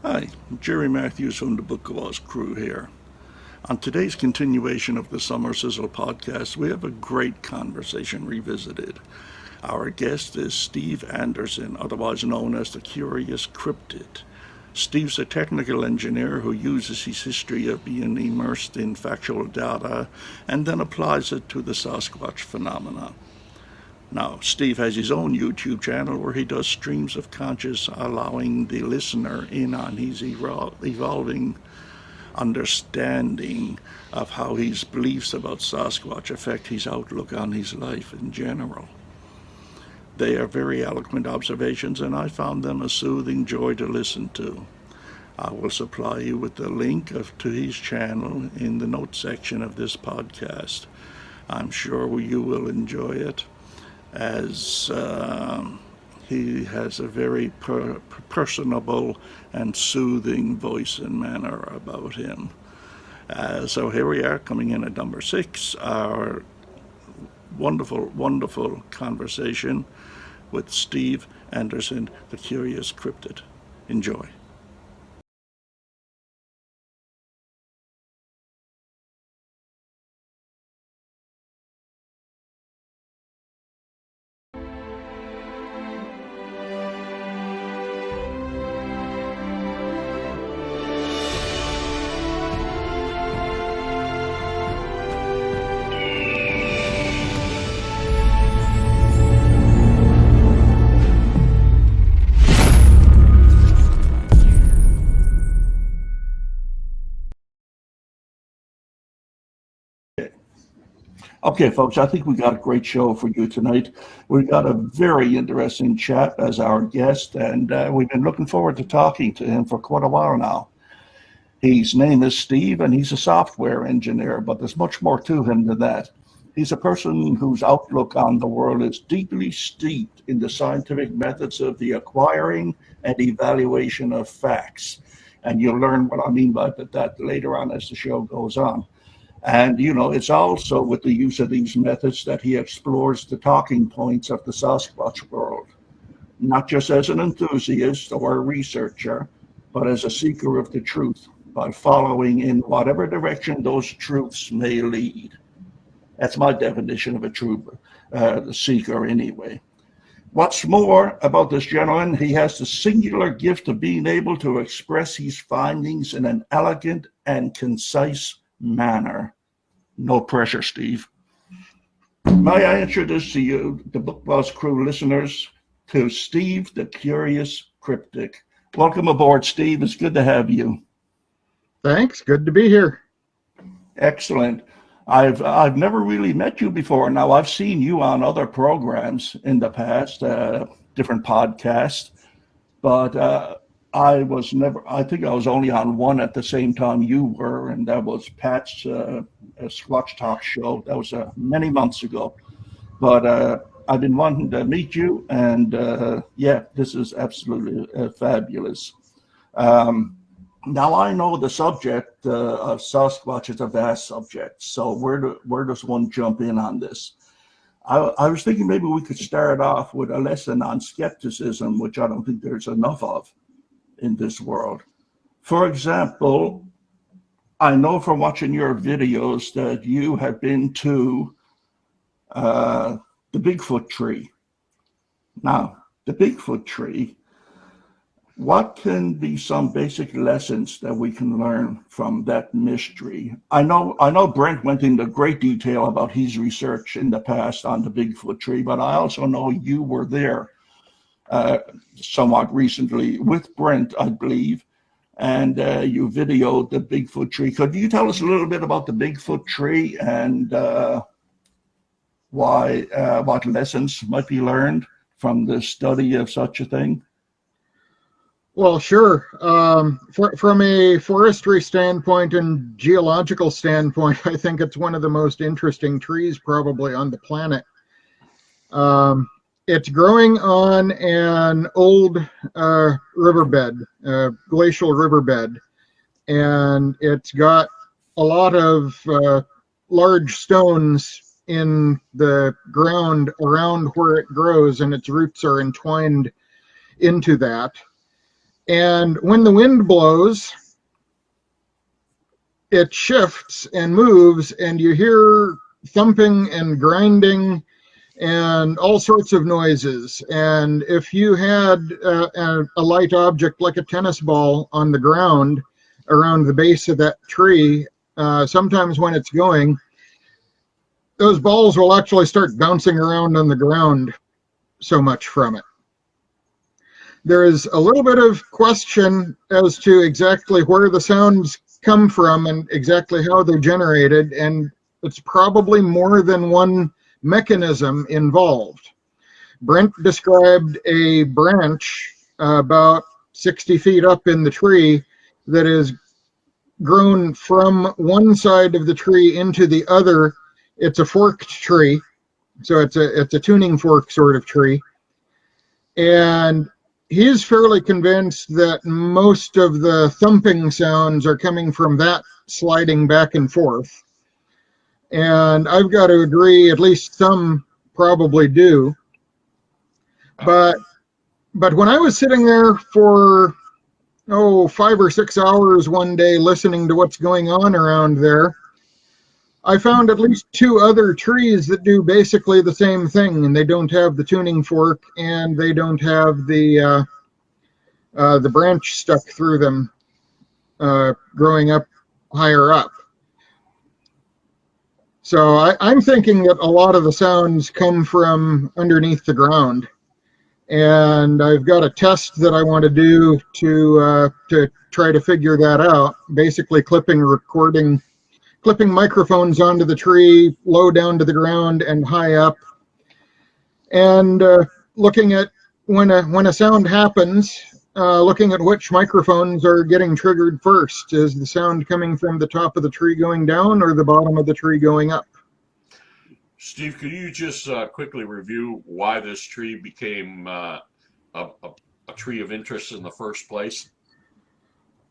Hi, Jerry Matthews from the Book of Oz crew here. On today's continuation of the Summer Sizzle podcast, we have a great conversation revisited. Our guest is Steve Anderson, otherwise known as the Curious Cryptid. Steve's a technical engineer who uses his history of being immersed in factual data and then applies it to the Sasquatch phenomena. Now, Steve has his own YouTube channel where he does streams of conscious, allowing the listener in on his evolving understanding of how his beliefs about Sasquatch affect his outlook on his life in general. They are very eloquent observations, and I found them a soothing joy to listen to. I will supply you with the link to his channel in the notes section of this podcast. I'm sure you will enjoy it, as he has a very personable and soothing voice and manner about him. So here we are, coming in at number 6, our wonderful, wonderful conversation with Steve Anderson, the Curious Cryptid. Enjoy. Okay, folks, I think we got a great show for you tonight. We got a very interesting chap as our guest, and we've been looking forward to talking to him for quite a while now. His name is Steve, and he's a software engineer, but there's much more to him than that. He's a person whose outlook on the world is deeply steeped in the scientific methods of the acquiring and evaluation of facts. And you'll learn what I mean by that later on as the show goes on. And, it's also with the use of these methods that he explores the talking points of the Sasquatch world, not just as an enthusiast or a researcher, but as a seeker of the truth by following in whatever direction those truths may lead. That's my definition of a true seeker anyway. What's more about this gentleman, he has the singular gift of being able to express his findings in an elegant and concise manner. No pressure, Steve. May I introduce to you, the Book Buzz crew listeners, to Steve, the Curious Cryptic. Welcome aboard, Steve. It's good to have you. Thanks. Good to be here. Excellent. I've never really met you before. Now, I've seen you on other programs in the past, different podcasts, but I think I was only on one at the same time you were, and that was Pat's Squatch Talk show. That was many months ago. But I've been wanting to meet you, and this is absolutely fabulous. Now I know the subject of Sasquatch is a vast subject, so where does one jump in on this? I was thinking maybe we could start off with a lesson on skepticism, which I don't think there's enough of in this world. For example, I know from watching your videos that you have been to the Bigfoot tree. Now, the Bigfoot tree, what can be some basic lessons that we can learn from that mystery? I know Brent went into great detail about his research in the past on the Bigfoot tree, but I also know you were there somewhat recently with Brent, I believe, and you videoed the Bigfoot tree. Could you tell us a little bit about the Bigfoot tree and what lessons might be learned from the study of such a thing? Well, sure. From a forestry standpoint and geological standpoint, I think it's one of the most interesting trees probably on the planet. It's growing on an old riverbed, glacial riverbed, and it's got a lot of large stones in the ground around where it grows, and its roots are entwined into that. And when the wind blows, it shifts and moves, and you hear thumping and grinding and all sorts of noises. And if you had a light object like a tennis ball on the ground around the base of that tree, sometimes when it's going, those balls will actually start bouncing around on the ground, so much from it. There is a little bit of question as to exactly where the sounds come from and exactly how they're generated, and it's probably more than one mechanism involved. Brent described a branch about 60 feet up in the tree that is grown from one side of the tree into the other. It's a forked tree, so it's a tuning fork sort of tree. And he's fairly convinced that most of the thumping sounds are coming from that sliding back and forth. And I've got to agree, at least some probably do. But when I was sitting there for 5 or 6 hours one day listening to what's going on around there, I found at least 2 other trees that do basically the same thing, and they don't have the tuning fork, and they don't have the branch stuck through them growing up higher up. So I'm thinking that a lot of the sounds come from underneath the ground, and I've got a test that I want to do to try to figure that out. Basically, clipping microphones onto the tree, low down to the ground and high up, and looking at when a sound happens, looking at which microphones are getting triggered first. Is the sound coming from the top of the tree going down or the bottom of the tree going up? Steve, could you just quickly review why this tree became a tree of interest in the first place?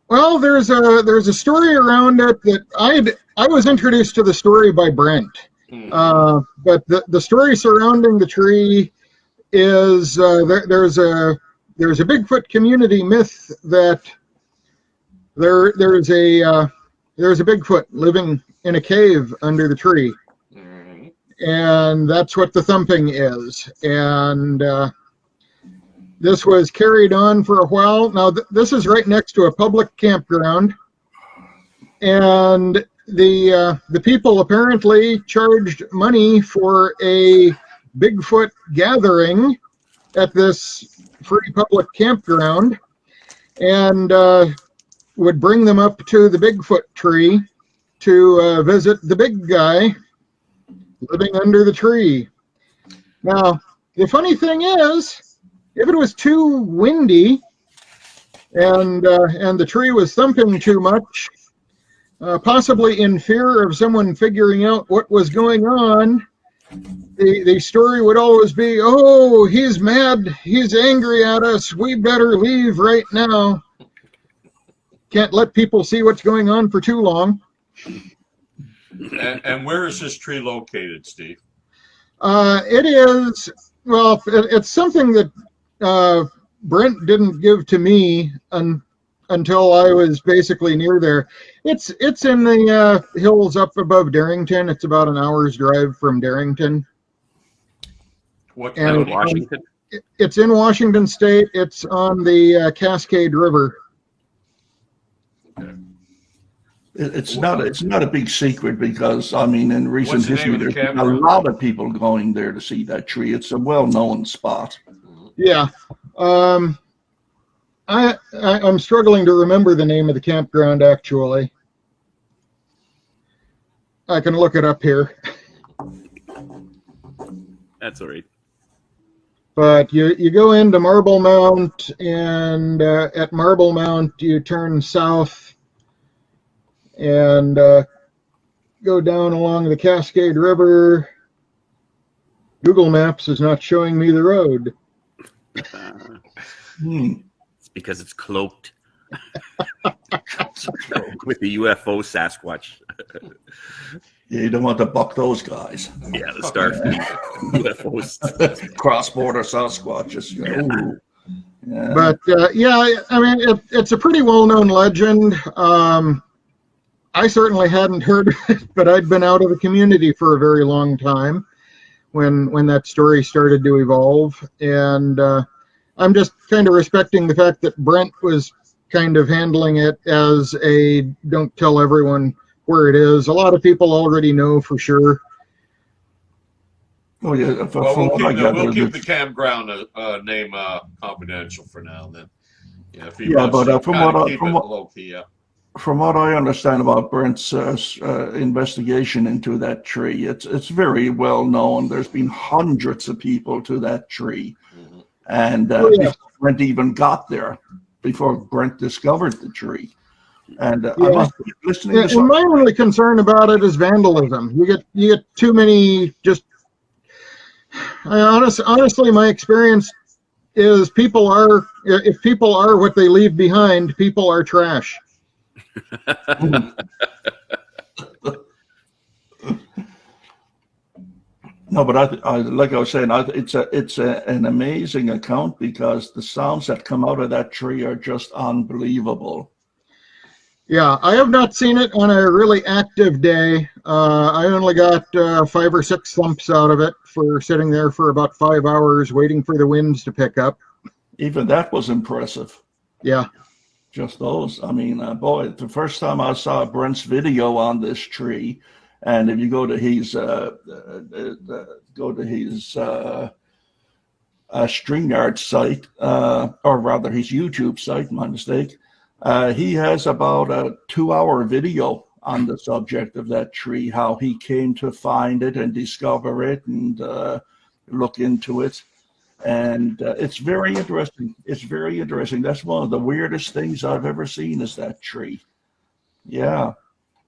Well, there's a story around it that I was introduced to the story by Brent. But the story surrounding the tree is there's a Bigfoot community myth that there's a Bigfoot living in a cave under the tree, and that's what the thumping is. And this was carried on for a while. Now this is right next to a public campground, and the people apparently charged money for a Bigfoot gathering at this free public campground, and would bring them up to the Bigfoot tree to visit the big guy living under the tree. Now, the funny thing is, if it was too windy and the tree was thumping too much, possibly in fear of someone figuring out what was going on, the story would always be, "Oh, he's mad, he's angry at us, we better leave right now. Can't let people see what's going on for too long." And where is this tree located, Steve? It's something that Brent didn't give to me until I was basically near there. It's in the hills up above Darrington. It's about an hour's drive from Darrington. What And in Washington? It's in Washington State. It's on the Cascade River. Okay. It's not a big secret because, I mean, in recent What's the name history, of the there's been a campground? lot of people going there to see that tree. It's a well-known spot. Yeah. I'm struggling to remember the name of the campground, actually. I can look it up here. That's all right. But you go into Marble Mount, and at Marble Mount you turn south and go down along the Cascade River. Google Maps is not showing me the road. It's because it's cloaked with the UFO Sasquatch. Yeah, you don't want to buck those guys. Yeah, the Starfleet UFOs. Cross-border Sasquatches. Yeah. Yeah. But yeah, I mean, it's a pretty well-known legend. I certainly hadn't heard of it, but I'd been out of the community for a very long time when that story started to evolve. And I'm just kind of respecting the fact that Brent was kind of handling it as a don't tell everyone where it is. A lot of people already know for sure. Oh yeah. Well, From what I gather, we'll keep the campground name confidential for now. Then, yeah, if he yeah, wants but to from kind what of I, keep from it what low key, yeah. from what I understand about Brent's investigation into that tree, it's very well known. There's been hundreds of people to that tree, Mm-hmm. and Oh, yeah. before Brent even got there, before Brent discovered the tree, and I Yeah. must be listening to And some. my only concern about it is vandalism. You get too many. Honestly, my experience is if people are what they leave behind, people are trash. No, but like I was saying, it's an amazing account because the sounds that come out of that tree are just unbelievable. Yeah, I have not seen it on a really active day. I only got 5 or 6 thumps out of it for sitting there for about 5 hours waiting for the winds to pick up. Even that was impressive. Yeah. Just those. I mean, boy, the first time I saw Brent's video on this tree, and if you go to his StreamYard site, or rather his YouTube site, my mistake, he has about a 2-hour video on the subject of that tree, how he came to find it and discover it and look into it. And it's very interesting. It's very interesting. That's one of the weirdest things I've ever seen is that tree. Yeah.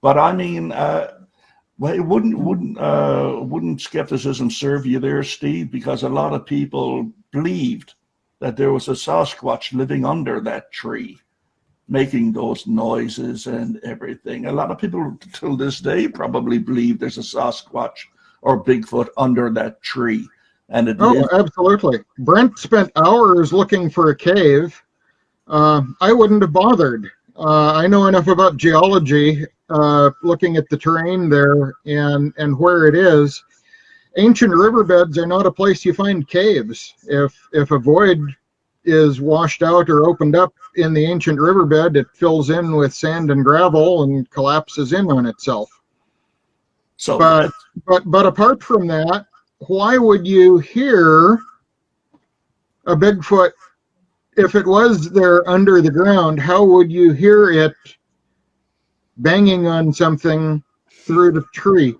But I mean, well, it wouldn't skepticism serve you there, Steve? Because a lot of people believed that there was a Sasquatch living under that tree, making those noises and everything. A lot of people till this day probably believe there's a Sasquatch or Bigfoot under that tree. And it Oh, is. absolutely. Brent spent hours looking for a cave. I wouldn't have bothered. I know enough about geology, looking at the terrain there and where it is. Ancient riverbeds are not a place you find caves. If a void is washed out or opened up in the ancient riverbed, it fills in with sand and gravel and collapses in on itself. So But apart from that, why would you hear a Bigfoot if it was there under the ground? How would you hear it banging on something through the tree?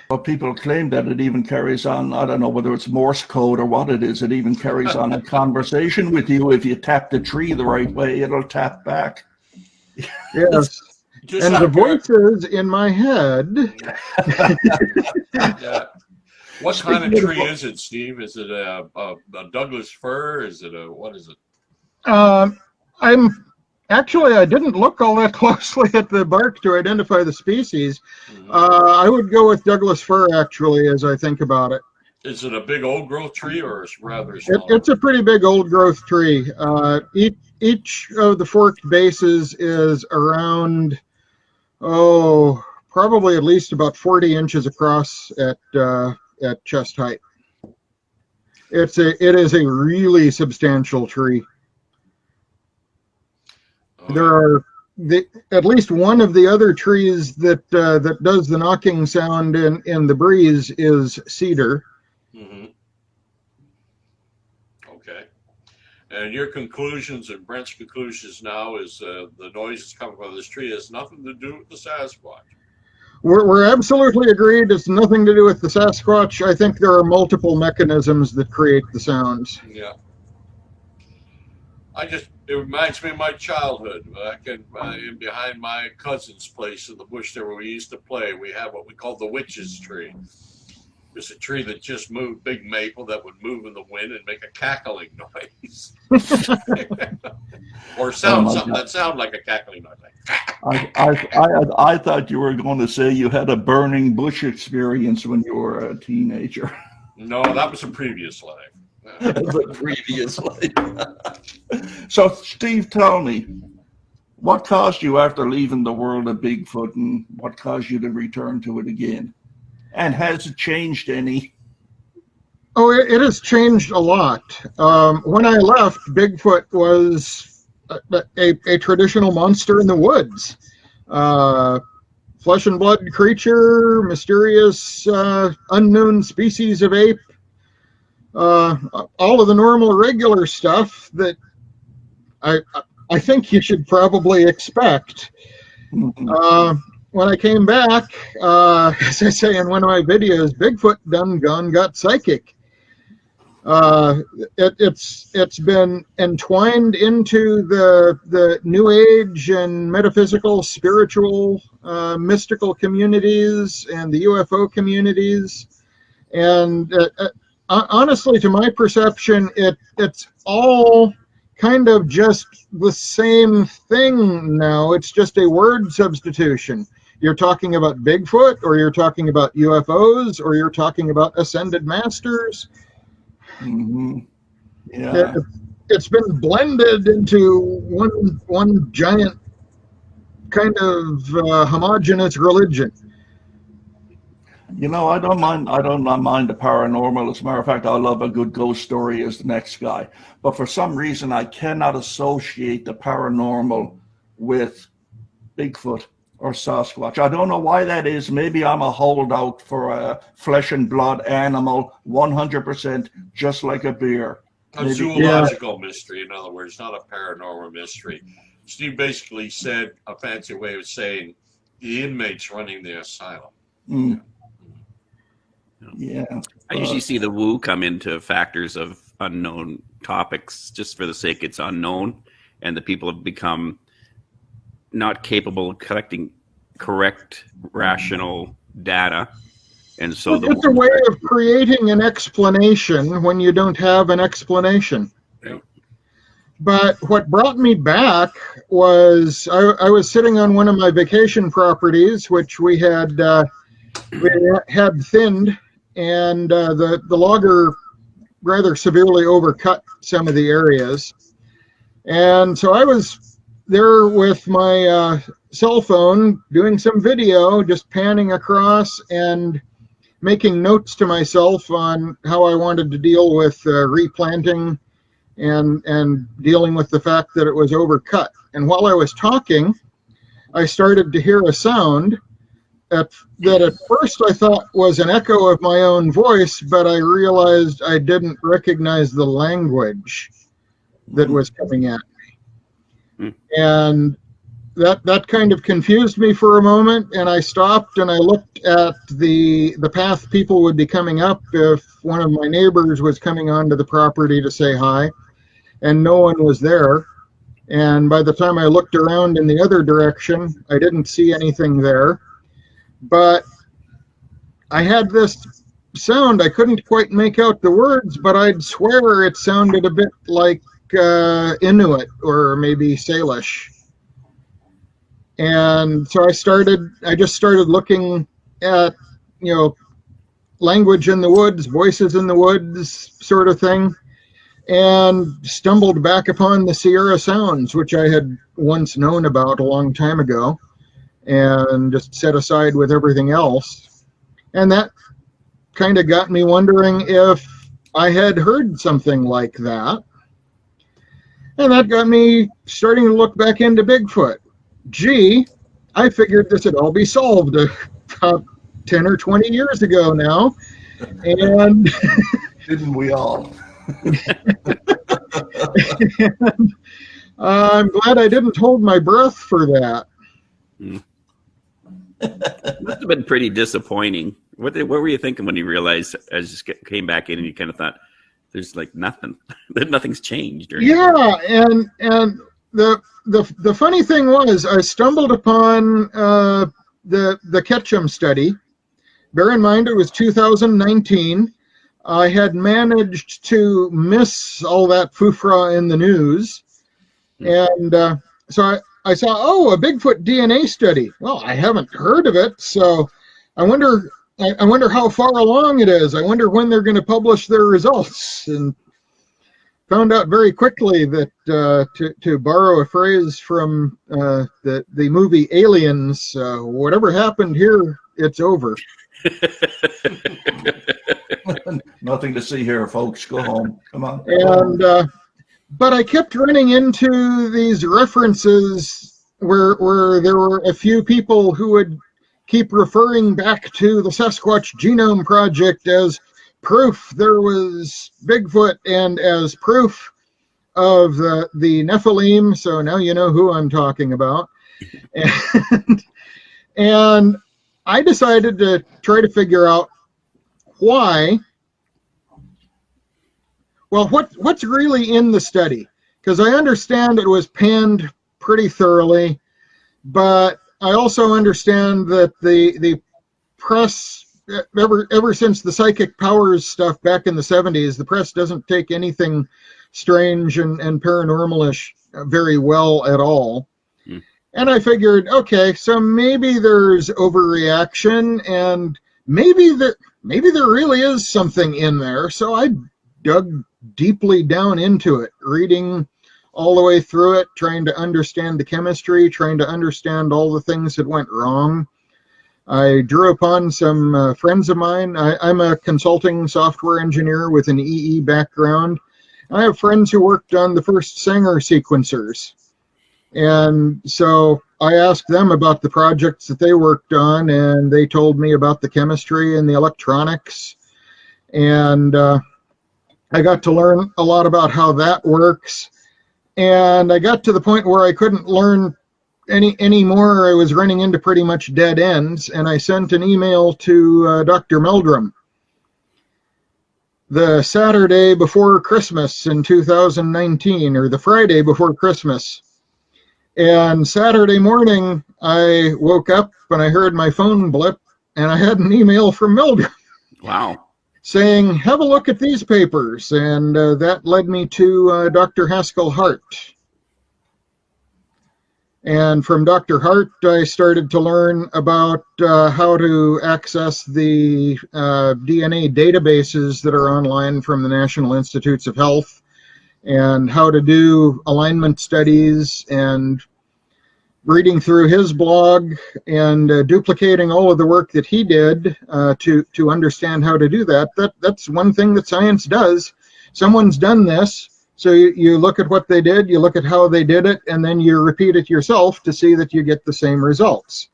well, people claim that it even carries on, I don't know whether it's Morse code or what it is, it even carries on a conversation with you. If you tap the tree the right way, it'll tap back. Yes. Just And out the of curiosity, voices in my head. yeah. What kind of tree is it, Steve? Is it a Douglas fir? Is it what is it? I didn't look all that closely at the bark to identify the species. Mhm. I would go with Douglas fir, actually, as I think about it. Is it a big old growth tree or is rather small? It's a pretty big old growth tree. Each of the forked bases is around, probably at least about 40 inches across at chest height. It is a really substantial tree. There are at least one of the other trees that does the knocking sound in the breeze is cedar. Mm-hmm. Okay. And your conclusions and Brent's conclusions now is the noises coming from this tree has nothing to do with the Sasquatch. We're absolutely agreed. It's nothing to do with the Sasquatch. I think there are multiple mechanisms that create the sounds. Yeah. It reminds me of my childhood. Back in behind my cousin's place in the bush there where we used to play, we had what we called the witch's tree. It was a tree that just moved, big maple that would move in the wind and make a cackling noise. Or something that sounded like a cackling noise. Like, I thought you were going to say you had a burning bush experience when you were a teenager. no, that was a previous life. the previous life. So, Steve, tell me, what caused you after leaving the world of Bigfoot, and what caused you to return to it again? And has it changed any? Oh, it has changed a lot. When I left, Bigfoot was a traditional monster in the woods. Flesh and blood creature, mysterious unknown species of ape, all of the normal regular stuff that I think you should probably expect. When I came back, as I say in one of my videos, Bigfoot done gone got psychic. It's been entwined into the New Age and metaphysical, spiritual, mystical communities and the UFO communities, and honestly, to my perception, it's all kind of just the same thing now. It's just a word substitution. You're talking about Bigfoot, or you're talking about UFOs, or you're talking about ascended masters. Mm-hmm. Yeah. It's been blended into one giant kind of homogenous religion. You know, I don't mind the paranormal. As a matter of fact, I love a good ghost story as the next guy. But for some reason, I cannot associate the paranormal with Bigfoot or Sasquatch. I don't know why that is. Maybe I'm a holdout for a flesh and blood animal, 100%, just like a bear. A zoological mystery, in other words, not a paranormal mystery. Steve basically said a fancy way of saying the inmates running the asylum. Mm. Yeah. I usually see the woo come into factors of unknown topics just for the sake it's unknown, and the people have become not capable of collecting correct, rational data. And so it's a way of creating an explanation when you don't have an explanation. Yeah. But what brought me back was I was sitting on one of my vacation properties, which we had thinned, and the logger rather severely overcut some of the areas. And so I was there with my cell phone doing some video, just panning across and making notes to myself on how I wanted to deal with replanting and dealing with the fact that it was overcut. And while I was talking, I started to hear a sound that at first I thought was an echo of my own voice, but I realized I didn't recognize the language that was coming at me. And that kind of confused me for a moment, and I stopped and I looked at the path people would be coming up if one of my neighbors was coming onto the property to say hi, and no one was there. And by the time I looked around in the other direction, I didn't see anything there. But I had this sound, I couldn't quite make out the words, but I'd swear it sounded a bit like Inuit or maybe Salish. And so I just started looking at, language in the woods, voices in the woods sort of thing, and stumbled back upon the Sierra Sounds, which I had once known about a long time ago, and just set aside with everything else. And that kind of got me wondering if I had heard something like that. And that got me starting to look back into Bigfoot. Gee, I figured this would all be solved about 10 or 20 years ago now. And didn't we all? And I'm glad I didn't hold my breath for that. It must have been pretty disappointing. What were you thinking when you realized, as you came back in and you kind of thought, there's like nothing, nothing's changed? Or yeah, and the funny thing was, I stumbled upon the Ketchum study. Bear in mind, it was 2019. I had managed to miss all that foofra in the news, and so I saw, a Bigfoot DNA study. Well, I haven't heard of it, so I wonder how far along it is. I wonder when they're going to publish their results. And found out very quickly that, to borrow a phrase from the movie Aliens, whatever happened here, it's over. Nothing to see here, folks. Go home. Come on. And but I kept running into these references where there were a few people who would keep referring back to the Sasquatch Genome Project as proof there was Bigfoot and as proof of the Nephilim. So now you know who I'm talking about. And I decided to try to figure out why. Well, what's really in the study? Because I understand it was panned pretty thoroughly, but I also understand that the press, ever since the psychic powers stuff back in the 70s, the press doesn't take anything strange and paranormalish very well at all. And I figured, okay, so maybe there's overreaction, and maybe there really is something in there. So I dug deeply down into it, reading all the way through it, trying to understand the chemistry, trying to understand all the things that went wrong. I drew upon some friends of mine. I'm a consulting software engineer with an EE background. I have friends who worked on the first Sanger sequencers. And so I asked them about the projects that they worked on, and they told me about the chemistry and the electronics. And I got to learn a lot about how that works. And I got to the point where I couldn't learn any more. I was running into pretty much dead ends, and I sent an email to Dr. Meldrum the Saturday before Christmas in 2019, or the Friday before Christmas. And Saturday morning, I woke up and I heard my phone blip, and I had an email from Meldrum. Wow. Saying, have a look at these papers. And that led me to Dr. Haskell Hart. And from Dr. Hart, I started to learn about how to access the DNA databases that are online from the National Institutes of Health, and how to do alignment studies, and reading through his blog and duplicating all of the work that he did to understand how to do that. That's one thing that science does. Someone's done this, so you look at what they did, you look at how they did it, and then you repeat it yourself to see that you get the same results.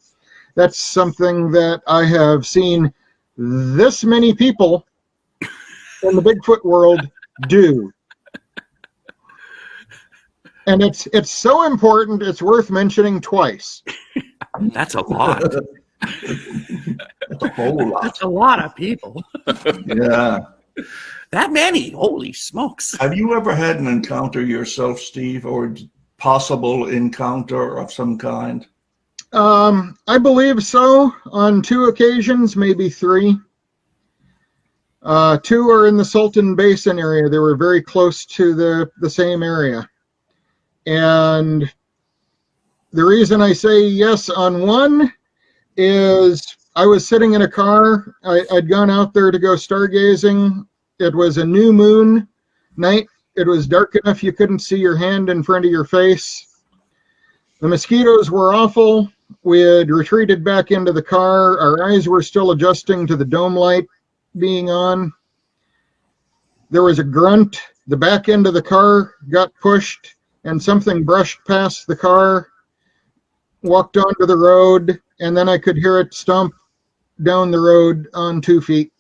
That's something that I have seen this many people in the Bigfoot world do. And it's so important, it's worth mentioning twice. That's a lot. That's a whole lot. That's a lot of people. Yeah. That many? Holy smokes. Have you ever had an encounter yourself, Steve, or possible encounter of some kind? I believe so, on 2 occasions, maybe 3. 2 are in the Salton Basin area. They were very close to the same area. And the reason I say yes on one is I was sitting in a car. I'd gone out there to go stargazing. It was a new moon night. It was dark enough you couldn't see your hand in front of your face. The mosquitoes were awful. We had retreated back into the car. Our eyes were still adjusting to the dome light being on. There was a grunt. The back end of the car got pushed, and something brushed past the car, walked onto the road, and then I could hear it stomp down the road on 2 feet,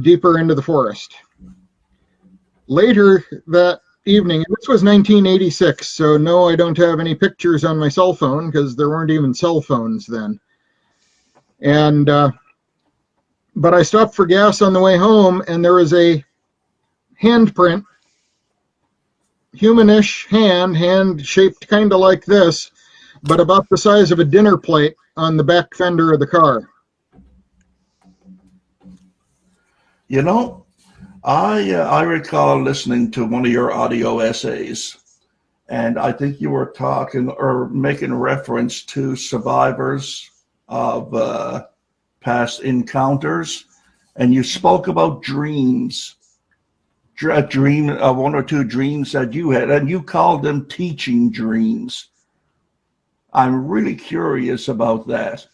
deeper into the forest. Later that evening, and this was 1986, so no, I don't have any pictures on my cell phone, because there weren't even cell phones then. And but I stopped for gas on the way home, and there was a handprint, humanish hand shaped kind of like this, but about the size of a dinner plate on the back fender of the car. You know, I recall listening to one of your audio essays, and I think you were talking or making reference to survivors of past encounters, and you spoke about dreams. a dream, one or two dreams that you had, and you called them teaching dreams. I'm really curious about that.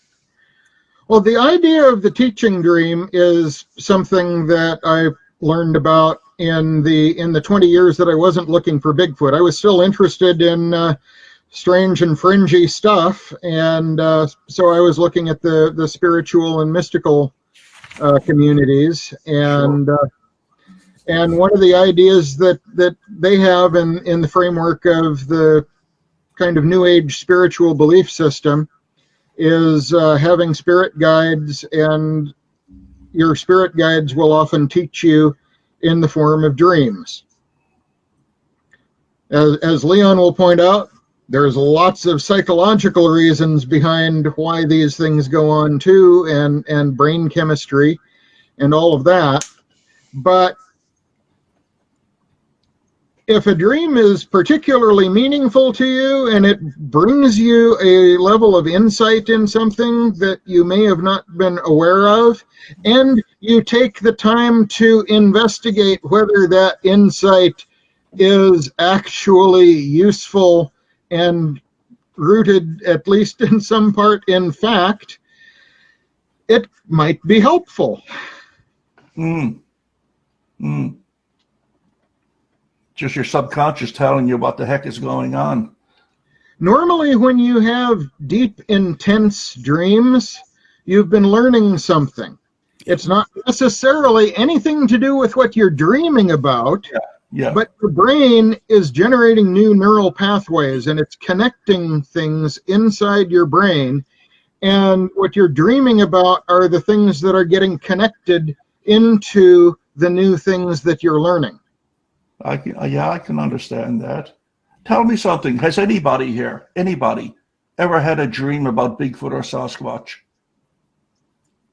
Well, the idea of the teaching dream is something that I learned about in the 20 years that I wasn't looking for Bigfoot. I was still interested in strange and fringy stuff, and so I was looking at the spiritual and mystical communities, and Sure. and one of the ideas that they have in the framework of the kind of New Age spiritual belief system is having spirit guides, and your spirit guides will often teach you in the form of dreams. As Leon will point out, there's lots of psychological reasons behind why these things go on too, and brain chemistry and all of that. But if a dream is particularly meaningful to you and it brings you a level of insight in something that you may have not been aware of, and you take the time to investigate whether that insight is actually useful and rooted, at least in some part, in fact, it might be helpful. Mm. Mm. Just your subconscious telling you what the heck is going on. Normally, when you have deep, intense dreams, you've been learning something. It's not necessarily anything to do with what you're dreaming about, Yeah. but your brain is generating new neural pathways, and it's connecting things inside your brain. And what you're dreaming about are the things that are getting connected into the new things that you're learning. I can understand that. Tell me something. Has anybody here, ever had a dream about Bigfoot or Sasquatch?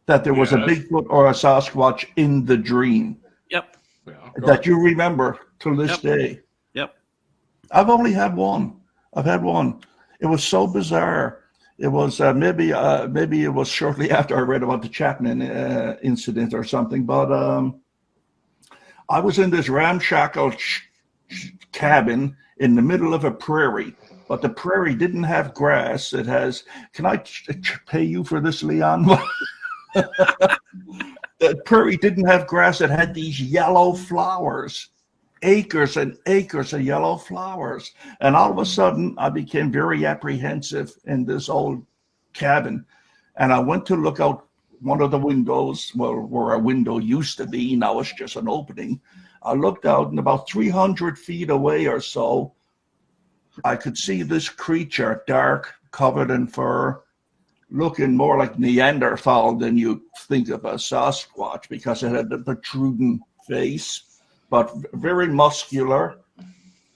That there was a Yes. Bigfoot or a Sasquatch in the dream Yep. Yeah, that you remember to this day? Yep. I've only had one. I've had one. It was so bizarre. It was maybe it was shortly after I read about the Chapman incident or something. But I was in this ramshackle cabin in the middle of a prairie, but the prairie didn't have grass. It has. Can I pay you for this, Leon? The prairie didn't have grass. It had these yellow flowers, acres and acres of yellow flowers. And all of a sudden, I became very apprehensive in this old cabin. And I went to look out one of the windows, well, where a window used to be. Now it's just an opening. I looked out, and about 300 feet away or so, I could see this creature, dark, covered in fur, looking more like Neanderthal than you think of a Sasquatch, because it had the protruding face, but very muscular.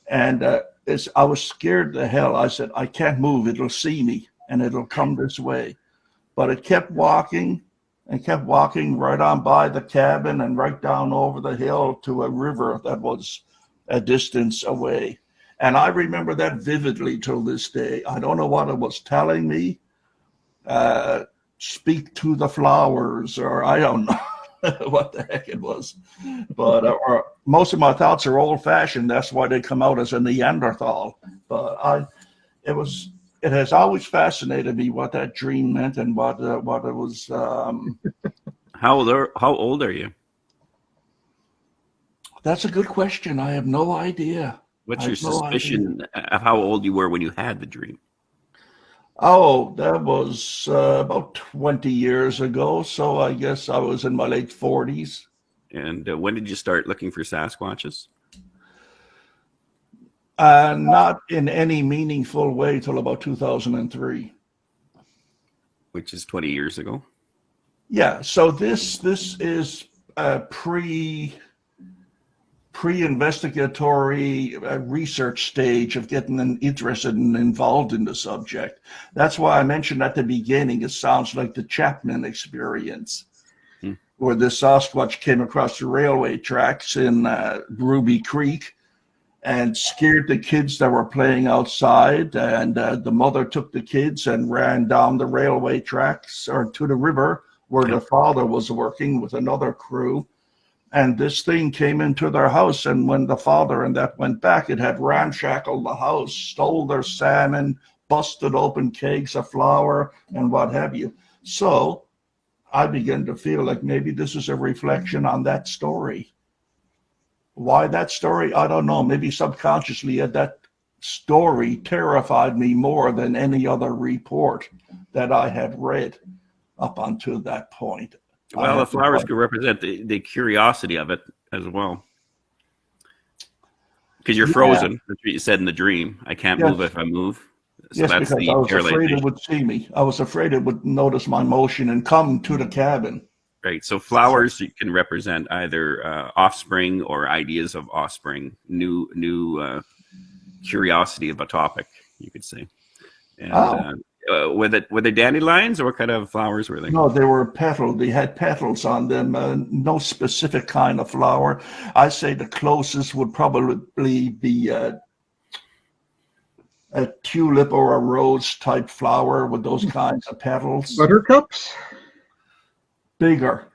And I was scared to hell. I said, I can't move. It'll see me, and it'll come this way. But it kept walking and kept walking right on by the cabin and right down over the hill to a river that was a distance away. And I remember that vividly till this day. I don't know what it was telling me. Speak to the flowers, or I don't know what the heck it was. But most of my thoughts are old-fashioned. That's why they come out as a Neanderthal. But it has always fascinated me what that dream meant and what it was. How old are you? That's a good question. I have no idea. What's your suspicion of how old you were when you had the dream? Oh, that was about 20 years ago. So I guess I was in my late 40s. And when did you start looking for Sasquatches? Not in any meaningful way till about 2003. Which is 20 years ago. Yeah. So this is a pre-investigatory research stage of getting interested and involved in the subject. That's why I mentioned at the beginning, it sounds like the Chapman experience, where the Sasquatch came across the railway tracks in Ruby Creek and scared the kids that were playing outside. And the mother took the kids and ran down the railway tracks or to the river where the father was working with another crew. And this thing came into their house, and when the father and that went back, it had ramshackled the house, stole their salmon, busted open kegs of flour, and what have you. So I began to feel like maybe this is a reflection on that story. Why that story? I don't know. Maybe subconsciously that story terrified me more than any other report that I had read up until that point. Well, the flowers could represent the curiosity of it as well. Because you're frozen. That's what you said in the dream. I can't move if I move. So yes, because I was afraid it would see me. I was afraid it would notice my motion and come to the cabin. Right. So flowers you can represent either offspring or ideas of offspring, new curiosity of a topic, you could say. And, were they dandelions, or what kind of flowers were they? No, they were petal. They had petals on them. No specific kind of flower. I say the closest would probably be a tulip or a rose type flower with those kinds of petals. Buttercups? Bigger.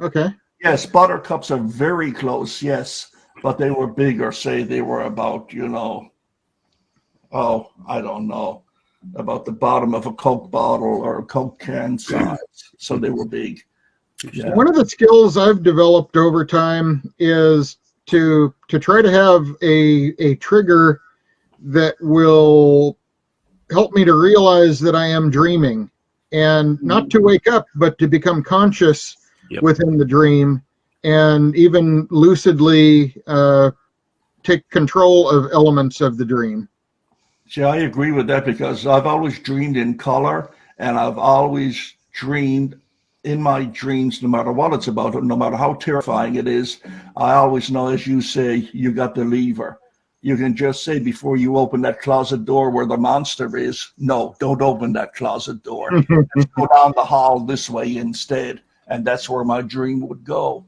Okay. Yes, buttercups are very close, yes, but they were bigger. Say they were about, I don't know, about the bottom of a Coke bottle or a Coke can size. So they were big. Yeah. One of the skills I've developed over time is to try to have a trigger that will help me to realize that I am dreaming, and not to wake up, but to become conscious within the dream, and even lucidly take control of elements of the dream. See, I agree with that, because I've always dreamed in color, and I've always dreamed in my dreams, no matter what it's about, no matter how terrifying it is, I always know, as you say, you got the lever. You can just say before you open that closet door where the monster is, no, don't open that closet door. Let's go down the hall this way instead. And that's where my dream would go.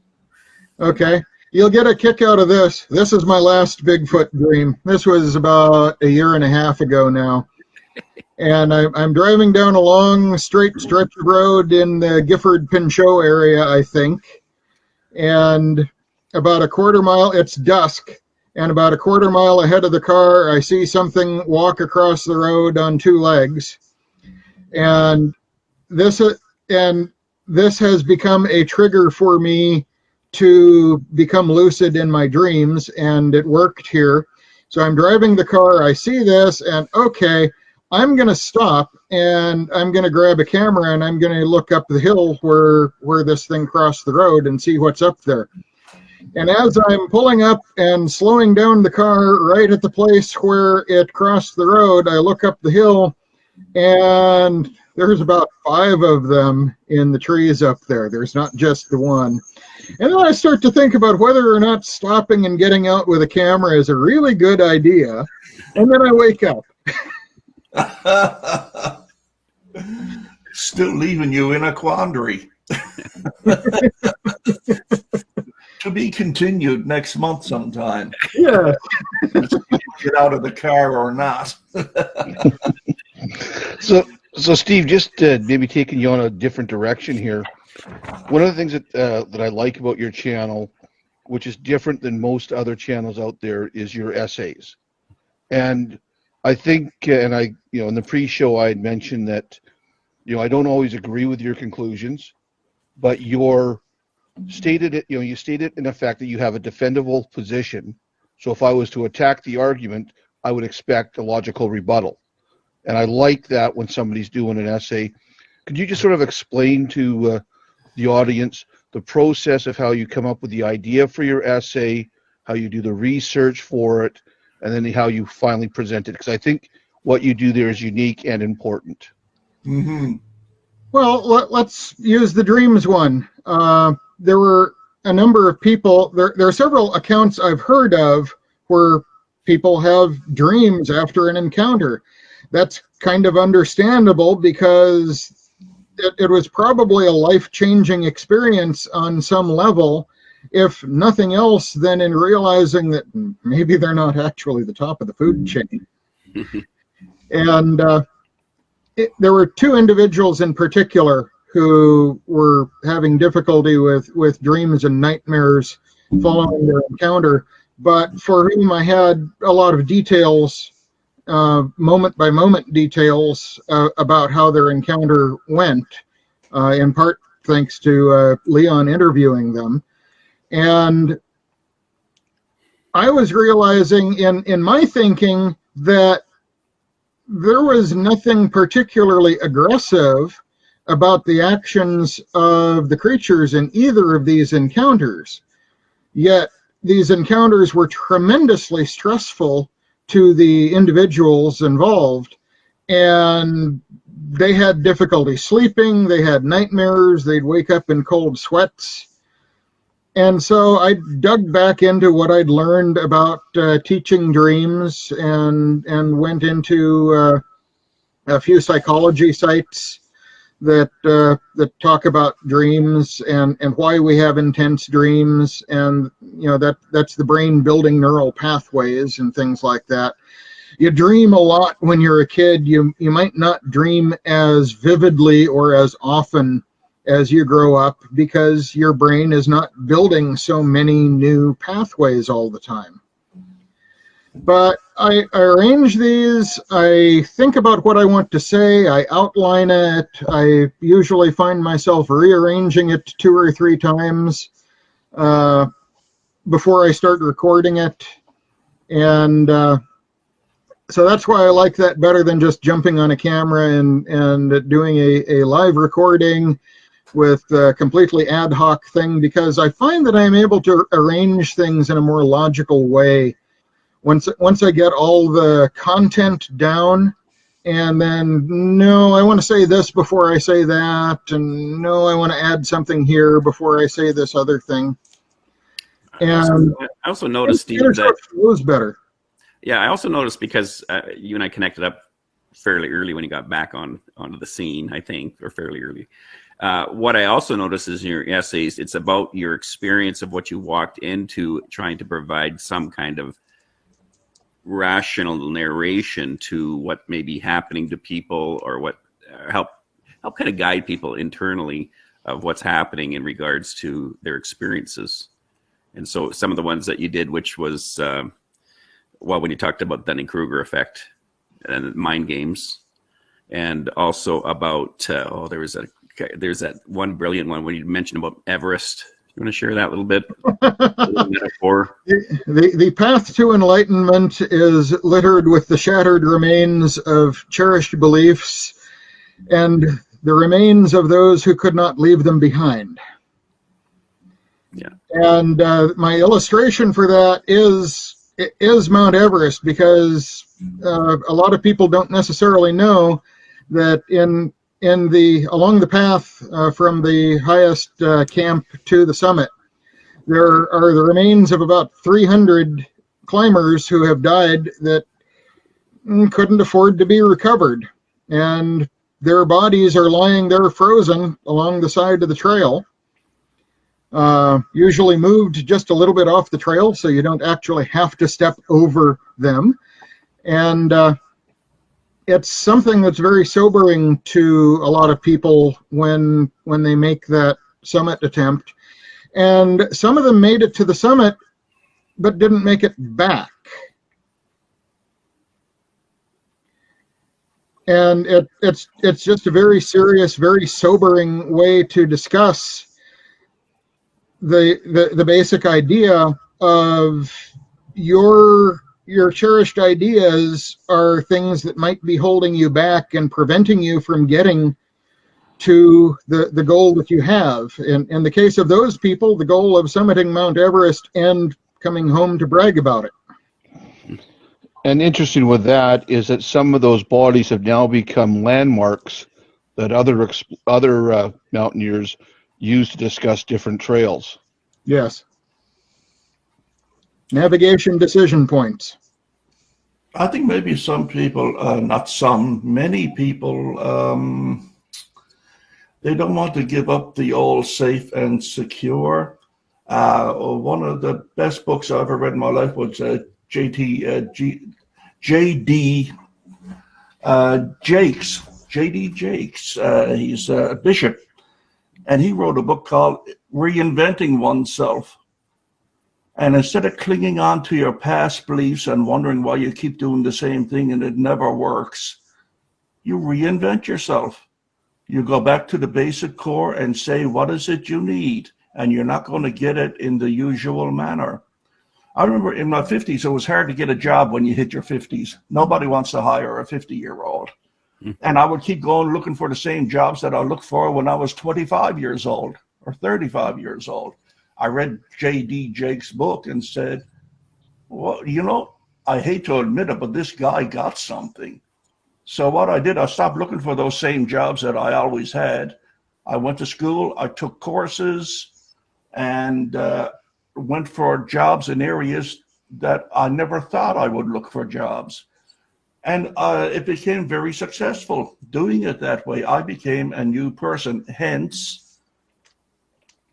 Okay. You'll get a kick out of this. This is my last Bigfoot dream. This was about a year and a half ago now. And I'm driving down a long, straight stretch of road in the Gifford-Pinchot area, I think. And about a quarter mile, it's dusk. And about a quarter mile ahead of the car, I see something walk across the road on two legs. And this has become a trigger for me to become lucid in my dreams, and it worked here. So I'm driving the car, I see this, and okay, I'm going to stop, and I'm going to grab a camera, and I'm going to look up the hill where this thing crossed the road and see what's up there. And as I'm pulling up and slowing down the car right at the place where it crossed the road, I look up the hill, and there's about 5 of them in the trees up there. There's not just the one. And then I start to think about whether or not stopping and getting out with a camera is a really good idea. And then I wake up. Still leaving you in a quandary. To be continued next month sometime. Yeah. Get out of the car or not. So Steve, just maybe taking you on a different direction here. One of the things that I like about your channel, which is different than most other channels out there, is your essays. And I think, and I, in the pre-show I had mentioned that, I don't always agree with your conclusions, but you stated it in effect that you have a defendable position. So if I was to attack the argument, I would expect a logical rebuttal. And I like that when somebody's doing an essay. Could you just sort of explain to the audience the process of how you come up with the idea for your essay, how you do the research for it, and then how you finally present it? Because I think what you do there is unique and important. Mm-hmm. Well, let's use the dreams one. There were a number of people, there are several accounts I've heard of where people have dreams after an encounter. That's kind of understandable, because it was probably a life-changing experience on some level, if nothing else than in realizing that maybe they're not actually the top of the food chain. And there were 2 individuals in particular who were having difficulty with dreams and nightmares following their encounter, but for whom I had a lot of details, moment by moment details about how their encounter went, in part thanks to Leon interviewing them. And I was realizing in my thinking that there was nothing particularly aggressive about the actions of the creatures in either of these encounters. Yet these encounters were tremendously stressful to the individuals involved, and they had difficulty sleeping, they had nightmares, they'd wake up in cold sweats. And so I dug back into what I'd learned about teaching dreams, and went into a few psychology sites that talk about dreams and why we have intense dreams, and that's the brain building neural pathways and things like that. You dream a lot when you're a kid. You might not dream as vividly or as often as you grow up because your brain is not building so many new pathways all the time. But I arrange these, I think about what I want to say, I outline it, I usually find myself rearranging it 2 or 3 times before I start recording it. And so that's why I like that better than just jumping on a camera and doing a live recording with a completely ad hoc thing, because I find that I'm able to arrange things in a more logical way once I get all the content down, and then, no, I want to say this before I say that, and no, I want to add something here before I say this other thing. And I also noticed, Steve, that flows better. Yeah, I also noticed, because you and I connected up fairly early when you got back onto the scene, I think, or fairly early. What I also noticed is in your essays, it's about your experience of what you walked into, trying to provide some kind of rational narration to what may be happening to people, or what help kind of guide people internally of what's happening in regards to their experiences. And so some of the ones that you did, which was when you talked about Dunning-Kruger effect and mind games, and also about there's that one brilliant one when you mentioned about Everest. You want to share that a little bit? Metaphor. The path to enlightenment is littered with the shattered remains of cherished beliefs and the remains of those who could not leave them behind. Yeah. And my illustration for that is Mount Everest, because a lot of people don't necessarily know that along the path from the highest camp to the summit, there are the remains of about 300 climbers who have died that couldn't afford to be recovered, and their bodies are lying there frozen along the side of the trail, usually moved just a little bit off the trail so you don't actually have to step over them. And it's something that's very sobering to a lot of people when they make that summit attempt. And some of them made it to the summit but didn't make it back. And it's just a very serious, very sobering way to discuss the basic idea of your cherished ideas are things that might be holding you back and preventing you from getting to the goal that you have. In the case of those people, the goal of summiting Mount Everest and coming home to brag about it. And interesting with that is that some of those bodies have now become landmarks that other mountaineers use to discuss different trails. Yes. Navigation decision points. I think maybe some people, many people, they don't want to give up the old safe and secure. One of the best books I ever read in my life was J.D. Jakes. J.D. Jakes. He's a bishop, And he wrote a book called Reinventing Oneself. And instead of clinging on to your past beliefs and wondering why you keep doing the same thing and it never works, you reinvent yourself. You go back to the basic core and say, what is it you need? And you're not going to get it in the usual manner. I remember in my 50s, it was hard to get a job when you hit your 50s. Nobody wants to hire a 50-year-old. And I would keep going looking for the same jobs that I looked for when I was 25 years old or 35 years old. I read J.D. Jake's book and said, well, you know, I hate to admit it, but this guy got something. So what I did, I stopped looking for those same jobs that I always had. I went to school, I took courses, and went for jobs in areas that I never thought I would look for jobs. And it became very successful doing it that way. I became a new person. Hence,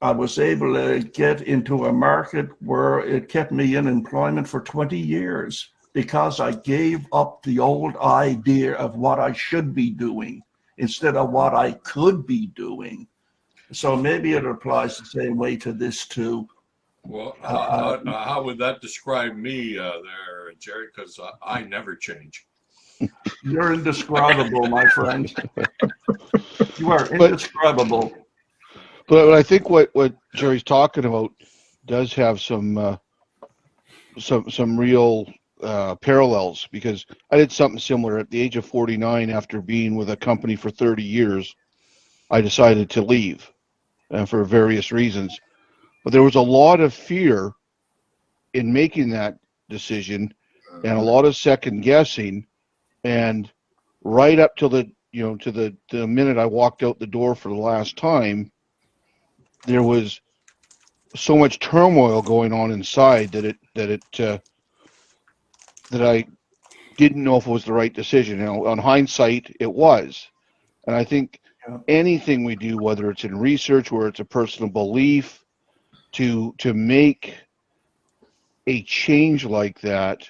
I was able to get into a market where it kept me in employment for 20 years because I gave up the old idea of what I should be doing instead of what I could be doing. So maybe it applies the same way to this too. Well, how would that describe me there, Jerry? Because I never change. You're indescribable, my friend. You are indescribable. But I think what Jerry's talking about does have some real parallels, because I did something similar at the age of 49. After being with a company for 30 years, I decided to leave, for various reasons. But there was a lot of fear in making that decision, and a lot of second guessing. And right up till the minute I walked out the door for the last time, there was so much turmoil going on inside that I didn't know if it was the right decision. On hindsight, it was. And I think anything we do, whether it's in research, where it's a personal belief, to make a change like that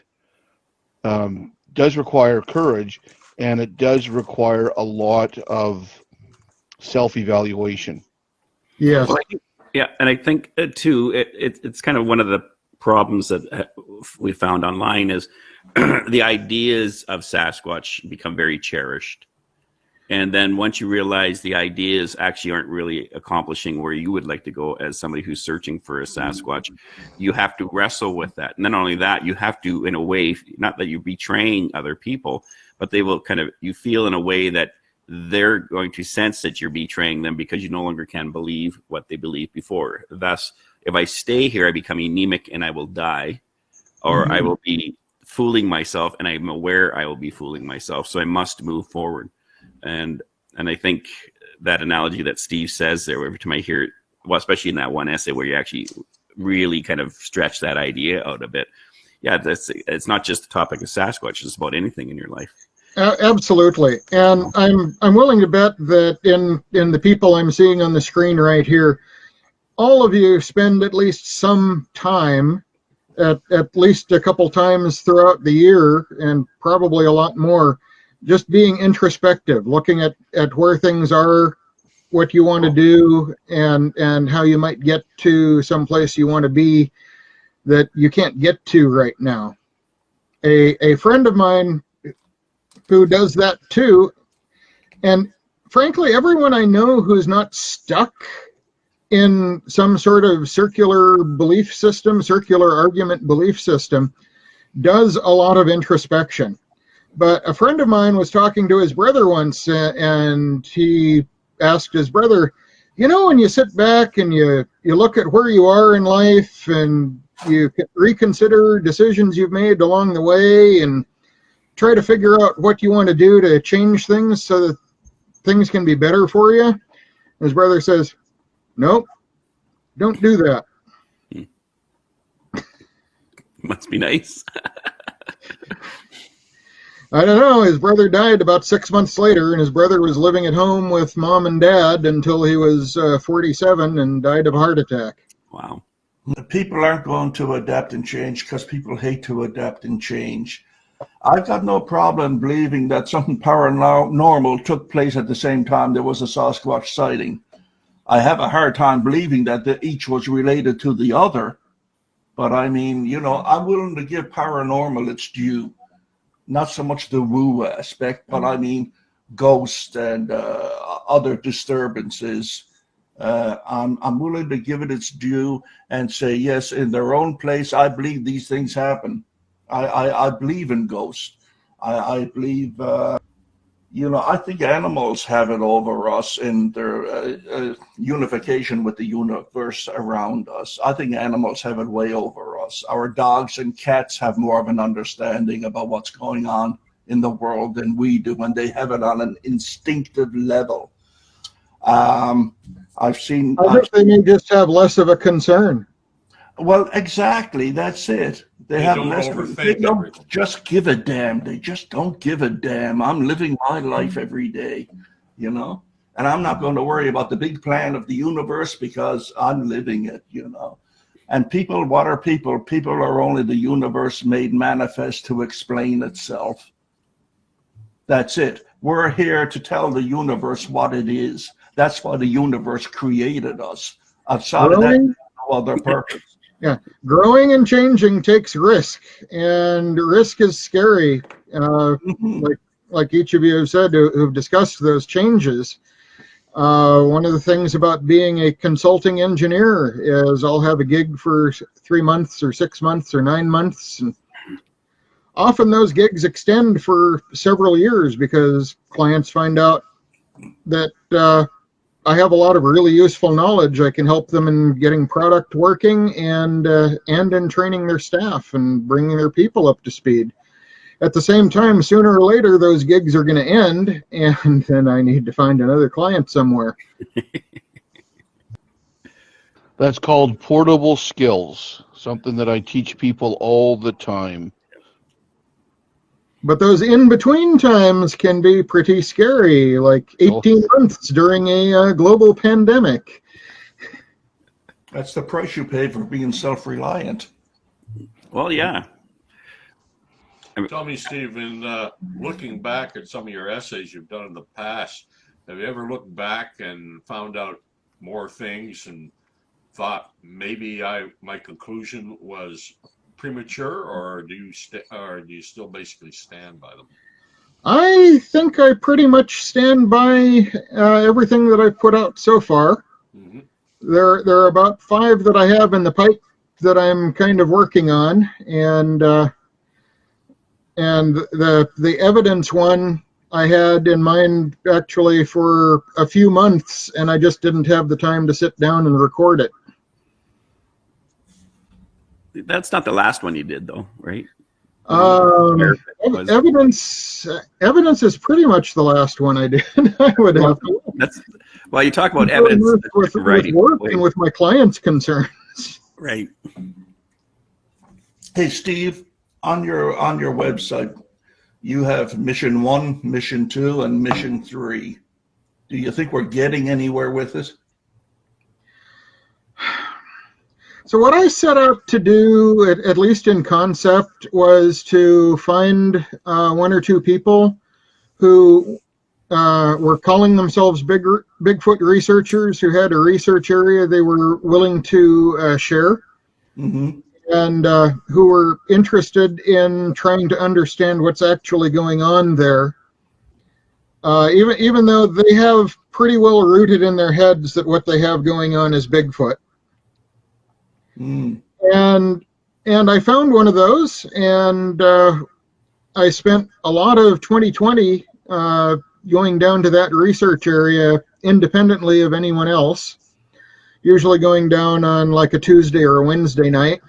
does require courage, and it does require a lot of self-evaluation. Yes. Well, and I think too, it's kind of one of the problems that we found online is the ideas of Sasquatch become very cherished. And then once you realize the ideas actually aren't really accomplishing where you would like to go as somebody who's searching for a Sasquatch, you have to wrestle with that. And not only that, you have to, in a way, not that you're betraying other people, but they will you feel in a way that they're going to sense that you're betraying them because you no longer can believe what they believed before. Thus, if I stay here, I become anemic and I will die, or I will be fooling myself, and I'm aware I will be fooling myself. So I must move forward. And I think that analogy that Steve says there, every time I hear it, well, especially in that one essay where you actually really kind of stretch that idea out a bit. Yeah, it's not just the topic of Sasquatch, it's about anything in your life. Absolutely. And I'm willing to bet that in the people I'm seeing on the screen right here, all of you spend at least some time, at least a couple times throughout the year, and probably a lot more, just being introspective, looking at where things are, what you want to do, and how you might get to some place you want to be that you can't get to right now. A friend of mine who does that too, and frankly, everyone I know who's not stuck in some sort of circular belief system, circular argument belief system, does a lot of introspection. But a friend of mine was talking to his brother once, and he asked his brother, when you sit back and you look at where you are in life and you reconsider decisions you've made along the way and try to figure out what you want to do to change things so that things can be better for you. And his brother says, nope, don't do that. Must be nice. I don't know. His brother died about 6 months later, and his brother was living at home with mom and dad until he was 47 and died of a heart attack. Wow. People aren't going to adapt and change because people hate to adapt and change. I've got no problem believing that something paranormal took place at the same time there was a Sasquatch sighting. I have a hard time believing that each was related to the other. But I mean, you know, I'm willing to give paranormal its due. Not so much the woo aspect, but I mean, ghosts and other disturbances. I'm willing to give it its due and say, yes, in their own place, I believe these things happen. I believe in ghosts. I believe, you know, I think animals have it over us in their unification with the universe around us. I think animals have it way over us. Our dogs and cats have more of an understanding about what's going on in the world than we do, and they have it on an instinctive level. I've seen. I think they may just have less of a concern. Well, exactly. That's it. They have don't less. overthink They don't everything. just give a damn. They just don't give a damn. I'm living my life every day, you know, and I'm not going to worry about the big plan of the universe because I'm living it, you know. And people, what are people? People are only the universe made manifest to explain itself. That's it. We're here to tell the universe what it is. That's why the universe created us. Outside of that, no other purpose. Yeah, growing and changing takes risk, and risk is scary. Like each of you have said, who've discussed those changes. One of the things about being a consulting engineer is I'll have a gig for 3 months or 6 months or 9 months, and often those gigs extend for several years because clients find out that I have a lot of really useful knowledge. I can help them in getting product working and in training their staff and bringing their people up to speed. At the same time, sooner or later, those gigs are going to end, and then I need to find another client somewhere. That's called portable skills, something that I teach people all the time. But those in-between times can be pretty scary, like 18 months during a global pandemic. That's the price you pay for being self-reliant. Well, yeah. Tell me, Steve, in looking back at some of your essays you've done in the past, have you ever looked back and found out more things and thought maybe my conclusion was premature, or do you still basically stand by them? I think I pretty much stand by everything that I've put out so far. Mm-hmm. There are about 5 that I have in the pipe that I'm kind of working on, and the evidence one I had in mind actually for a few months, and I just didn't have the time to sit down and record it. That's not the last one you did, though, right? Evidence is pretty much the last one I did. I would have to. Well, you talk about evidence with work and with my clients' concerns. Right. Hey, Steve, on your website, you have mission 1, mission 2, and mission 3. Do you think we're getting anywhere with this? So what I set out to do, at least in concept, was to find 1 or 2 people who were calling themselves Bigfoot researchers, who had a research area they were willing to share, Mm-hmm. and who were interested in trying to understand what's actually going on there. Even though they have pretty well rooted in their heads that what they have going on is Bigfoot. Mm. And I found one of those, and I spent a lot of 2020 going down to that research area independently of anyone else, usually going down on like a Tuesday or a Wednesday night.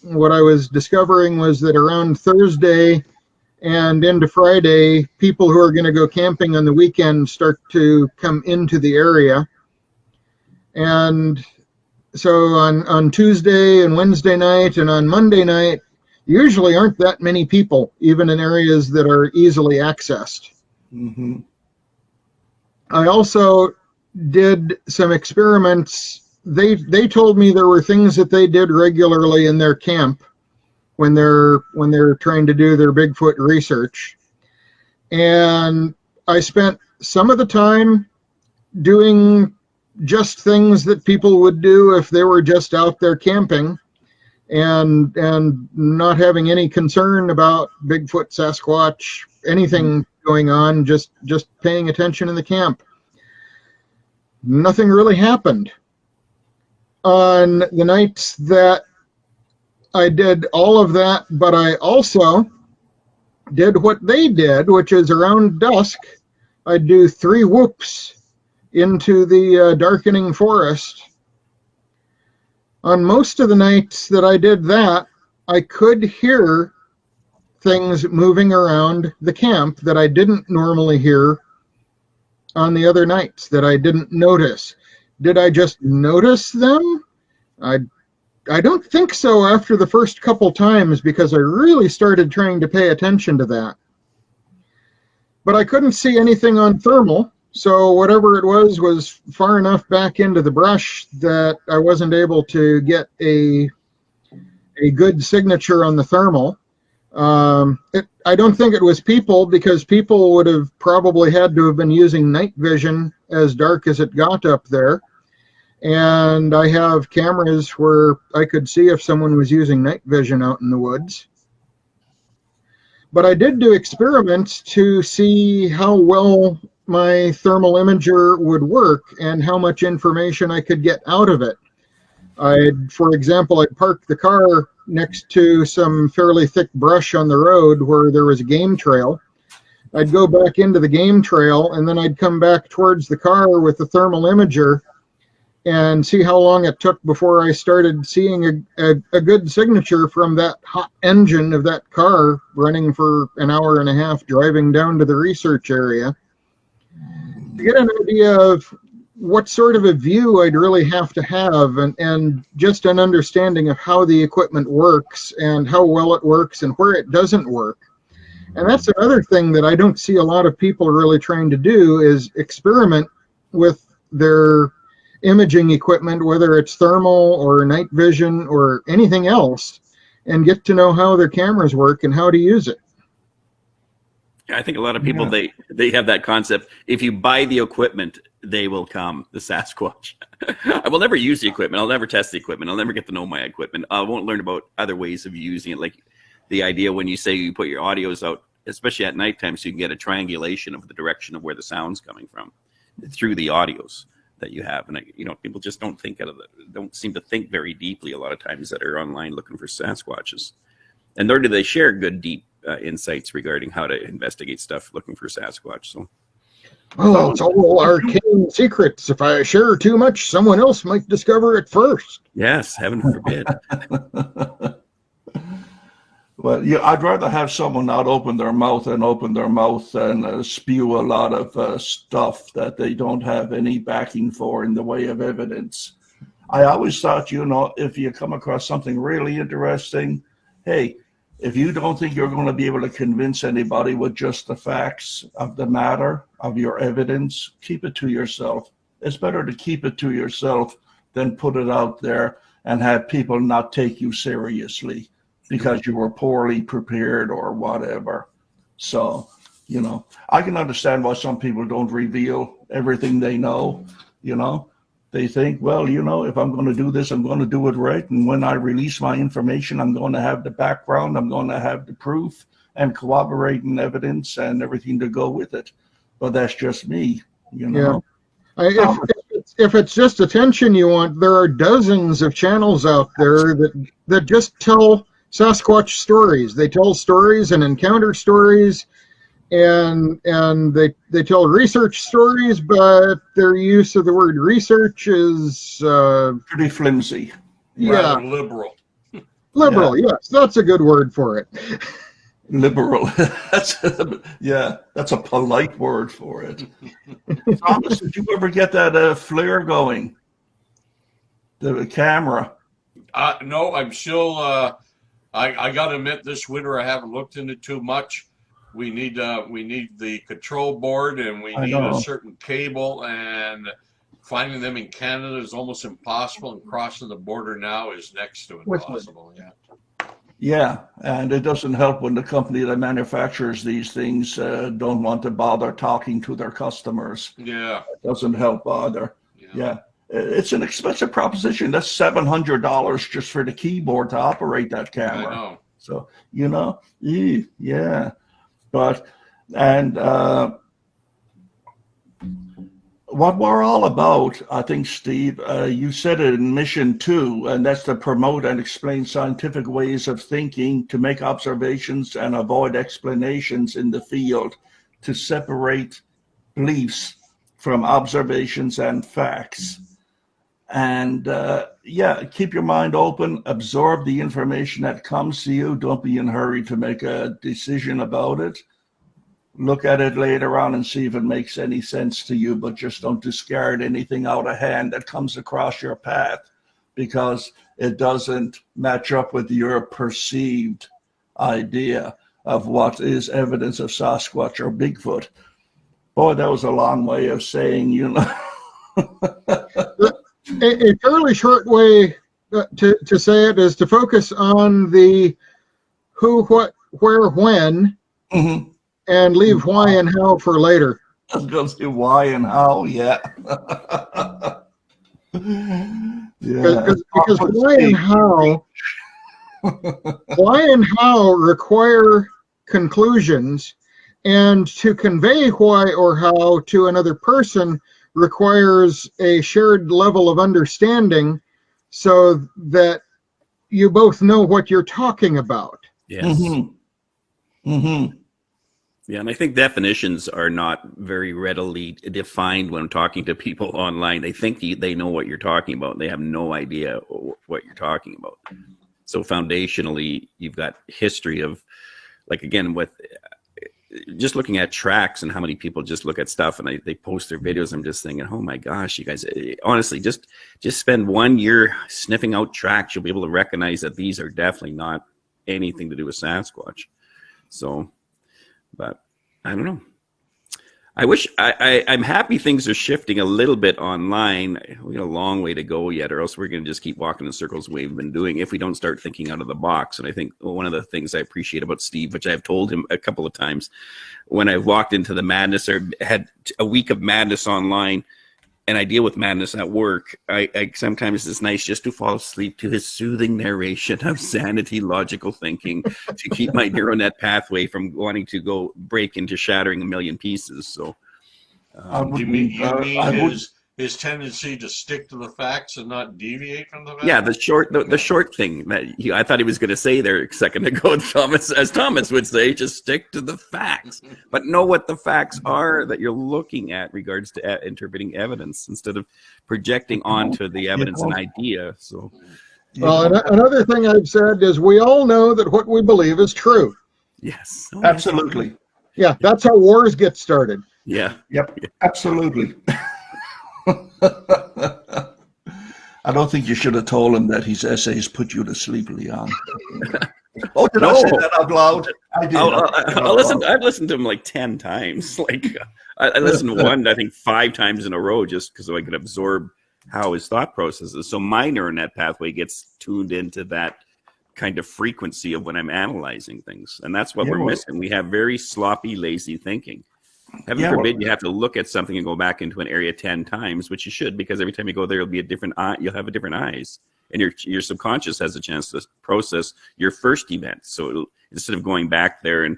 What I was discovering was that around Thursday and into Friday, people who are going to go camping on the weekend start to come into the area. And so on Tuesday and Wednesday night and on Monday night, usually aren't that many people, even in areas that are easily accessed. Mm-hmm. I also did some experiments. They told me there were things that they did regularly in their camp when they're trying to do their Bigfoot research. And I spent some of the time doing just things that people would do if they were just out there camping and not having any concern about Bigfoot, Sasquatch, anything going on, just paying attention in the camp. Nothing really happened. On the nights that I did all of that, but I also did what they did, which is around dusk, I'd do 3 whoops into the darkening forest. On most of the nights that I did that, I could hear things moving around the camp that I didn't normally hear on the other nights, that I didn't notice. Did I just notice them? I don't think so after the first couple times, because I really started trying to pay attention to that. But I couldn't see anything on thermal, so whatever it was far enough back into the brush that I wasn't able to get a good signature on the thermal. I don't think it was people, because people would have probably had to have been using night vision as dark as it got up there. And I have cameras where I could see if someone was using night vision out in the woods. But I did do experiments to see how well my thermal imager would work and how much information I could get out of it. For example, I'd park the car next to some fairly thick brush on the road where there was a game trail. I'd go back into the game trail, and then I'd come back towards the car with the thermal imager and see how long it took before I started seeing a good signature from that hot engine of that car running for an hour and a half driving down to the research area, to get an idea of what sort of a view I'd really have to have, and just an understanding of how the equipment works and how well it works and where it doesn't work. And that's another thing that I don't see a lot of people really trying to do, is experiment with their imaging equipment, whether it's thermal or night vision or anything else, and get to know how their cameras work and how to use it. I think a lot of people, they have that concept. If you buy the equipment, they will come, the Sasquatch. I will never use the equipment. I'll never test the equipment. I'll never get to know my equipment. I won't learn about other ways of using it. Like the idea when you say you put your audios out, especially at nighttime, so you can get a triangulation of the direction of where the sound's coming from through the audios that you have. And people just don't seem to think very deeply a lot of times that are online looking for Sasquatches, and nor do they share good deep insights regarding how to investigate stuff looking for Sasquatch. So, well, it's all arcane secrets. If I share too much, someone else might discover it first. Yes, heaven forbid. Well, yeah, I'd rather have someone not open their mouth and spew a lot of stuff that they don't have any backing for in the way of evidence. I always thought, if you come across something really interesting, hey, if you don't think you're going to be able to convince anybody with just the facts of the matter, of your evidence, keep it to yourself. It's better to keep it to yourself than put it out there and have people not take you seriously because you were poorly prepared or whatever. So, I can understand why some people don't reveal everything they know. They think, well, if I'm going to do this, I'm going to do it right. And when I release my information, I'm going to have the background, I'm going to have the proof and corroborating evidence and everything to go with it. But that's just me, Yeah. If it's just attention you want, there are dozens of channels out there that just tell Sasquatch stories. They tell stories and encounter stories, and they tell research stories, but their use of the word research is pretty flimsy. Yeah, liberal. Liberal, yes, that's a good word for it. Liberal. That's a polite word for it. Thomas, did you ever get that flare going? The camera? No, I'm still. I got to admit, this winter I haven't looked into too much. We need the control board, and we need a certain cable, and finding them in Canada is almost impossible, and crossing the border now is next to impossible. Yeah, and it doesn't help when the company that manufactures these things don't want to bother talking to their customers. Yeah, it doesn't help either. Yeah. it's an expensive proposition. That's $700 just for the keyboard to operate that camera. I know. So, yeah. But, and what we're all about, I think, Steve, you said it in Mission 2, and that's to promote and explain scientific ways of thinking, to make observations and avoid explanations in the field, to separate beliefs from observations and facts. And keep your mind open, absorb the information that comes to you. Don't be in a hurry to make a decision about it. Look at it later on and see if it makes any sense to you, but just don't discard anything out of hand that comes across your path because it doesn't match up with your perceived idea of what is evidence of Sasquatch or Bigfoot. Boy, that was a long way of saying, A fairly short way to say it is to focus on the who, what, where, when, and leave why and how for later. I was going to say why and how, yeah. Because why and how require conclusions, and to convey why or how to another person requires a shared level of understanding so that you both know what you're talking about. Yes. Yeah, and I think definitions are not very readily defined when I'm talking to people online. They think they know what you're talking about. They have no idea what you're talking about. So foundationally, you've got history of, like, again, with just looking at tracks and how many people just look at stuff and they post their videos. I'm just thinking, oh my gosh, you guys, honestly, just spend 1 year sniffing out tracks. You'll be able to recognize that these are definitely not anything to do with Sasquatch. So, but I don't know. I wish I'm happy things are shifting a little bit online. We got a long way to go yet, or else we're going to just keep walking in circles we've been doing if we don't start thinking out of the box. And I think one of the things I appreciate about Steve, which I've told him a couple of times, when I've walked into the madness or had a week of madness online, and I deal with madness at work, I sometimes it's nice just to fall asleep to his soothing narration of sanity, logical thinking, to keep my neural net pathway from wanting to go break into shattering a million pieces. So, you mean his tendency to stick to the facts and not deviate from the facts? Yeah, the short thing that I thought he was going to say there a second ago, Thomas, as Thomas would say, just stick to the facts, but know what the facts are that you're looking at regards to interpreting evidence instead of projecting onto the evidence an idea. So, well, another thing I've said is we all know that what we believe is true. Yes, absolutely. Yeah, that's how wars get started. Yeah. Yep. Absolutely. I don't think you should have told him that his essays put you to sleep, Leon. Oh, did I say that out loud? I did. I'll listen. I've listened to him like 10 times. Like I listened to one, I think 5 times in a row, just because I could absorb how his thought process is. So my neural net pathway gets tuned into that kind of frequency of when I'm analyzing things, and that's what we're missing. We have very sloppy, lazy thinking. Heaven forbid you have to look at something and go back into an area 10 times, which you should, because every time you go there, it'll be a different eye. You'll have a different eyes, and your subconscious has a chance to process your first event. So instead of going back there, and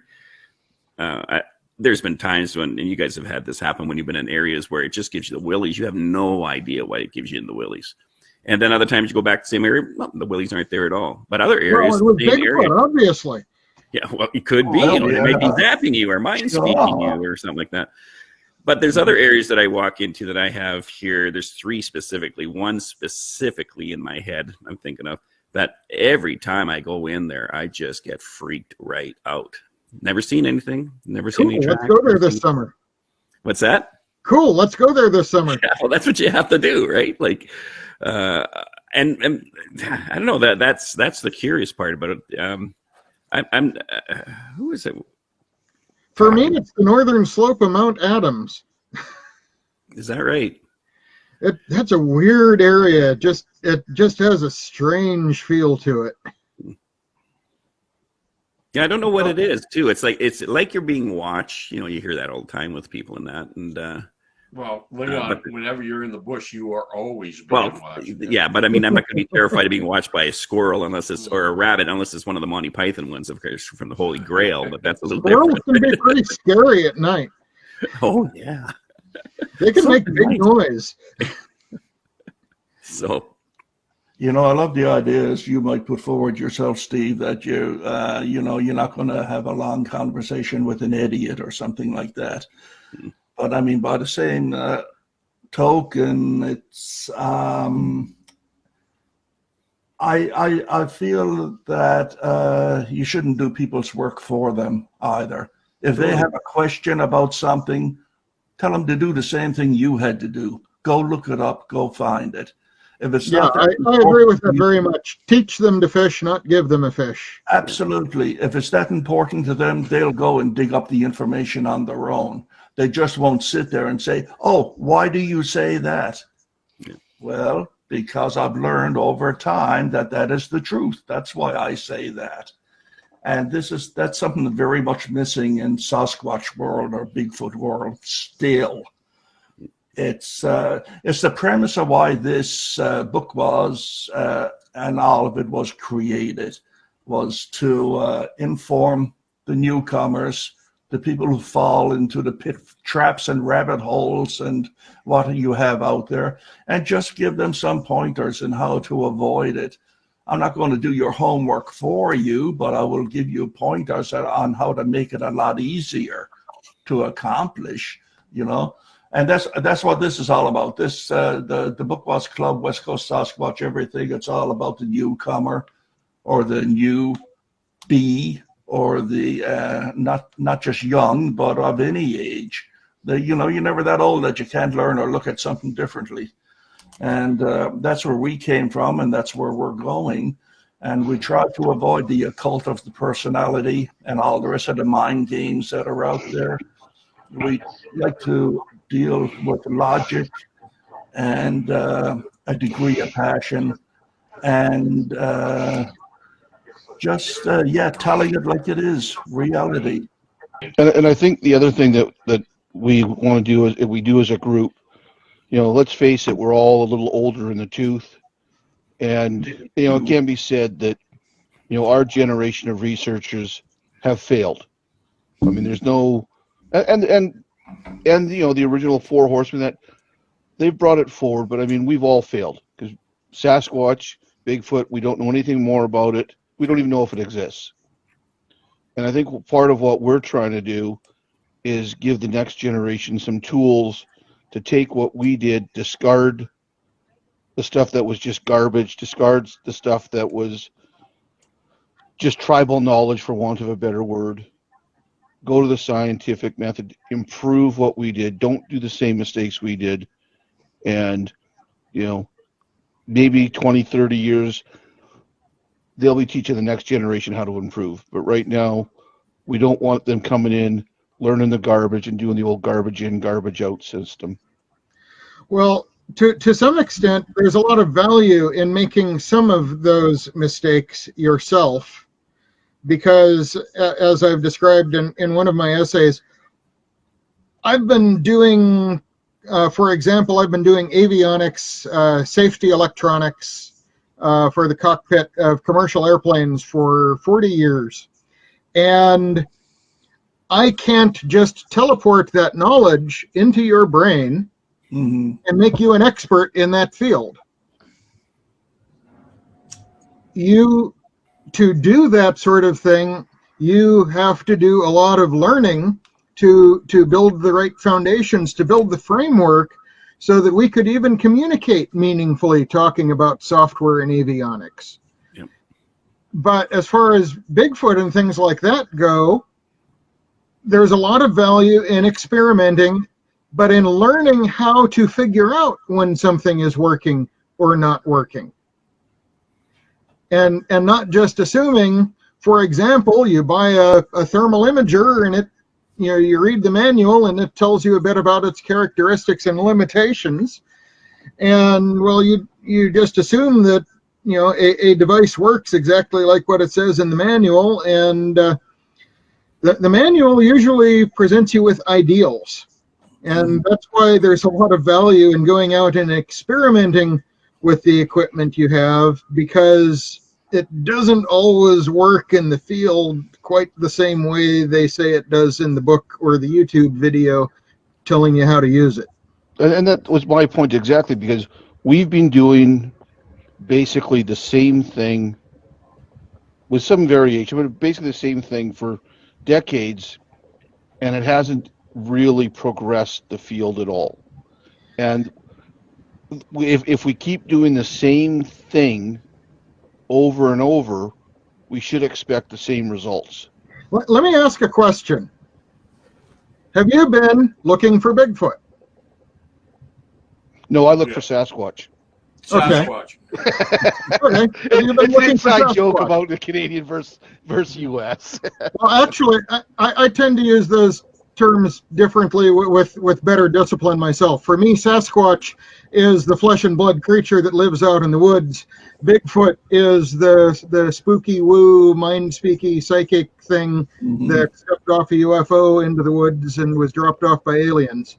there's been times when, and you guys have had this happen, when you've been in areas where it just gives you the willies. You have no idea why it gives you in the willies. And then other times you go back to the same area, well, the willies aren't there at all. But other areas, well, it was Bigfoot, obviously. Yeah, well, it could be. They might be zapping you or mind speaking you or something like that. But there's other areas that I walk into that I have here. There's 3 specifically. One specifically in my head I'm thinking of, that every time I go in there, I just get freaked right out. Never seen anything. Never seen any tracks. Let's go there this summer. What's that? Cool. Let's go there this summer. Yeah, well, that's what you have to do, right? Like, and I don't know, that's the curious part about it. I'm who is it? For me, it's the northern slope of Mount Adams. Is that right? That's a weird area. It just has a strange feel to it. Yeah, I don't know what it is too. It's like you're being watched. You know, you hear that all the time with people and that. And Well, Leon, whenever you're in the bush, you are always being watched. Yeah, but I mean, I'm not going to be terrified of being watched by a squirrel or a rabbit, unless it's one of the Monty Python ones, of course, from the Holy Grail. But that's a little Squirrels different. can be pretty scary at night. Oh yeah, they can make big noise. So. I love the ideas you might put forward yourself, Steve, that you're not going to have a long conversation with an idiot or something like that. But I mean, by the same token, it's I feel that you shouldn't do people's work for them either. If they have a question about something, tell them to do the same thing you had to do. Go look it up. Go find it. If it's not I agree with that very much. Teach them to fish, not give them a fish. Absolutely. If it's that important to them, they'll go and dig up the information on their own. They just won't sit there and say, "Oh, why do you say that?" Yeah. Well, because I've learned over time that is the truth. That's why I say that. And that's something very much missing in Sasquatch world or Bigfoot world still. It's the premise of why this book was and all of it was created, was to inform the newcomers, the people who fall into the pit traps and rabbit holes and what you have out there, and just give them some pointers in how to avoid it. I'm not going to do your homework for you, but I will give you pointers on how to make it a lot easier to accomplish, And that's what this is all about. This the Bookwas Club, West Coast Sasquatch, everything. It's all about the newcomer, or the newbie, or the not just young, but of any age. You're never that old that you can't learn or look at something differently. And that's where we came from, and that's where we're going. And we try to avoid the occult of the personality and all the rest of the mind games that are out there. We like to deal with logic and a degree of passion, and telling it like it is, reality. And I think the other thing that we want to do is, if we do as a group, let's face it, we're all a little older in the tooth, and it can be said that our generation of researchers have failed. I mean, there's no and the original Four Horsemen, that they've brought it forward, but I mean, we've all failed, because Sasquatch, Bigfoot, we don't know anything more about it. We don't even know if it exists. And I think part of what we're trying to do is give the next generation some tools to take what we did, discard the stuff that was just garbage, discard the stuff that was just tribal knowledge, for want of a better word. Go to the scientific method, improve what we did, don't do the same mistakes we did, and maybe 20, 30 years they'll be teaching the next generation how to improve. But right now, we don't want them coming in, learning the garbage and doing the old garbage in, garbage out system. Well, to some extent, there's a lot of value in making some of those mistakes yourself, because as I've described in one of my essays, I've been doing, for example, avionics, safety electronics for the cockpit of commercial airplanes for 40 years. And I can't just teleport that knowledge into your brain and make you an expert in that field. To do that sort of thing, you have to do a lot of learning to build the right foundations, to build the framework, so that we could even communicate meaningfully talking about software and avionics. Yep. But as far as Bigfoot and things like that go, there's a lot of value in experimenting, but in learning how to figure out when something is working or not working. And not just assuming, for example, you buy a thermal imager and you read the manual and it tells you a bit about its characteristics and limitations, and well, you just assume that a device works exactly like what it says in the manual, and the manual usually presents you with ideals. And that's why there's a lot of value in going out and experimenting with the equipment you have, because it doesn't always work in the field quite the same way they say it does in the book or the YouTube video telling you how to use it. And that was my point exactly, because we've been doing basically the same thing with some variation, but basically the same thing for decades, and it hasn't really progressed the field at all. And if we keep doing the same thing over and over, we should expect the same results. Let me ask a question. Have you been looking for Bigfoot? No, I look for Sasquatch. Sasquatch. Okay. Have you been It's an looking for inside joke Sasquatch? about the Canadian versus US. Well, actually, I tend to use those terms differently with better discipline myself. For me, Sasquatch is the flesh and blood creature that lives out in the woods. Bigfoot is the spooky woo, mind-speaky psychic thing that stepped off a UFO into the woods and was dropped off by aliens.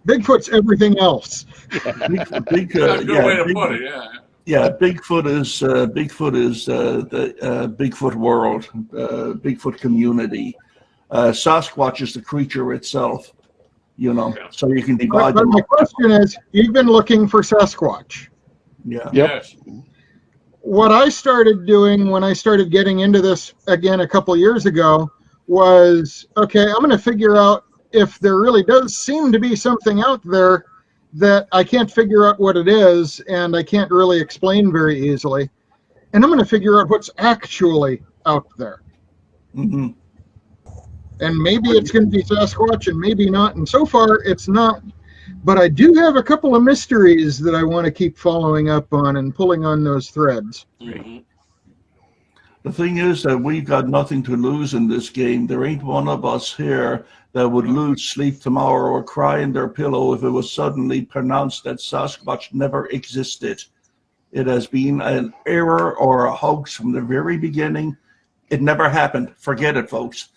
Bigfoot's everything else. That's a good way to put it, yeah. Yeah, Bigfoot is the Bigfoot world, Bigfoot community. Sasquatch is the creature itself, so you can divide But them. my question is, you've been looking for Sasquatch. Yeah. Yep. Yes. What I started doing when I started getting into this again a couple years ago was, okay, I'm going to figure out if there really does seem to be something out there that I can't figure out what it is and I can't really explain very easily. And I'm going to figure out what's actually out there. Mm-hmm. And maybe it's going to be Sasquatch and maybe not. And so far, it's not. But I do have a couple of mysteries that I want to keep following up on and pulling on those threads. Mm-hmm. The thing is that we've got nothing to lose in this game. There ain't one of us here that would lose sleep tomorrow or cry in their pillow if it was suddenly pronounced that Sasquatch never existed. It has been an error or a hoax from the very beginning. It never happened. Forget it, folks.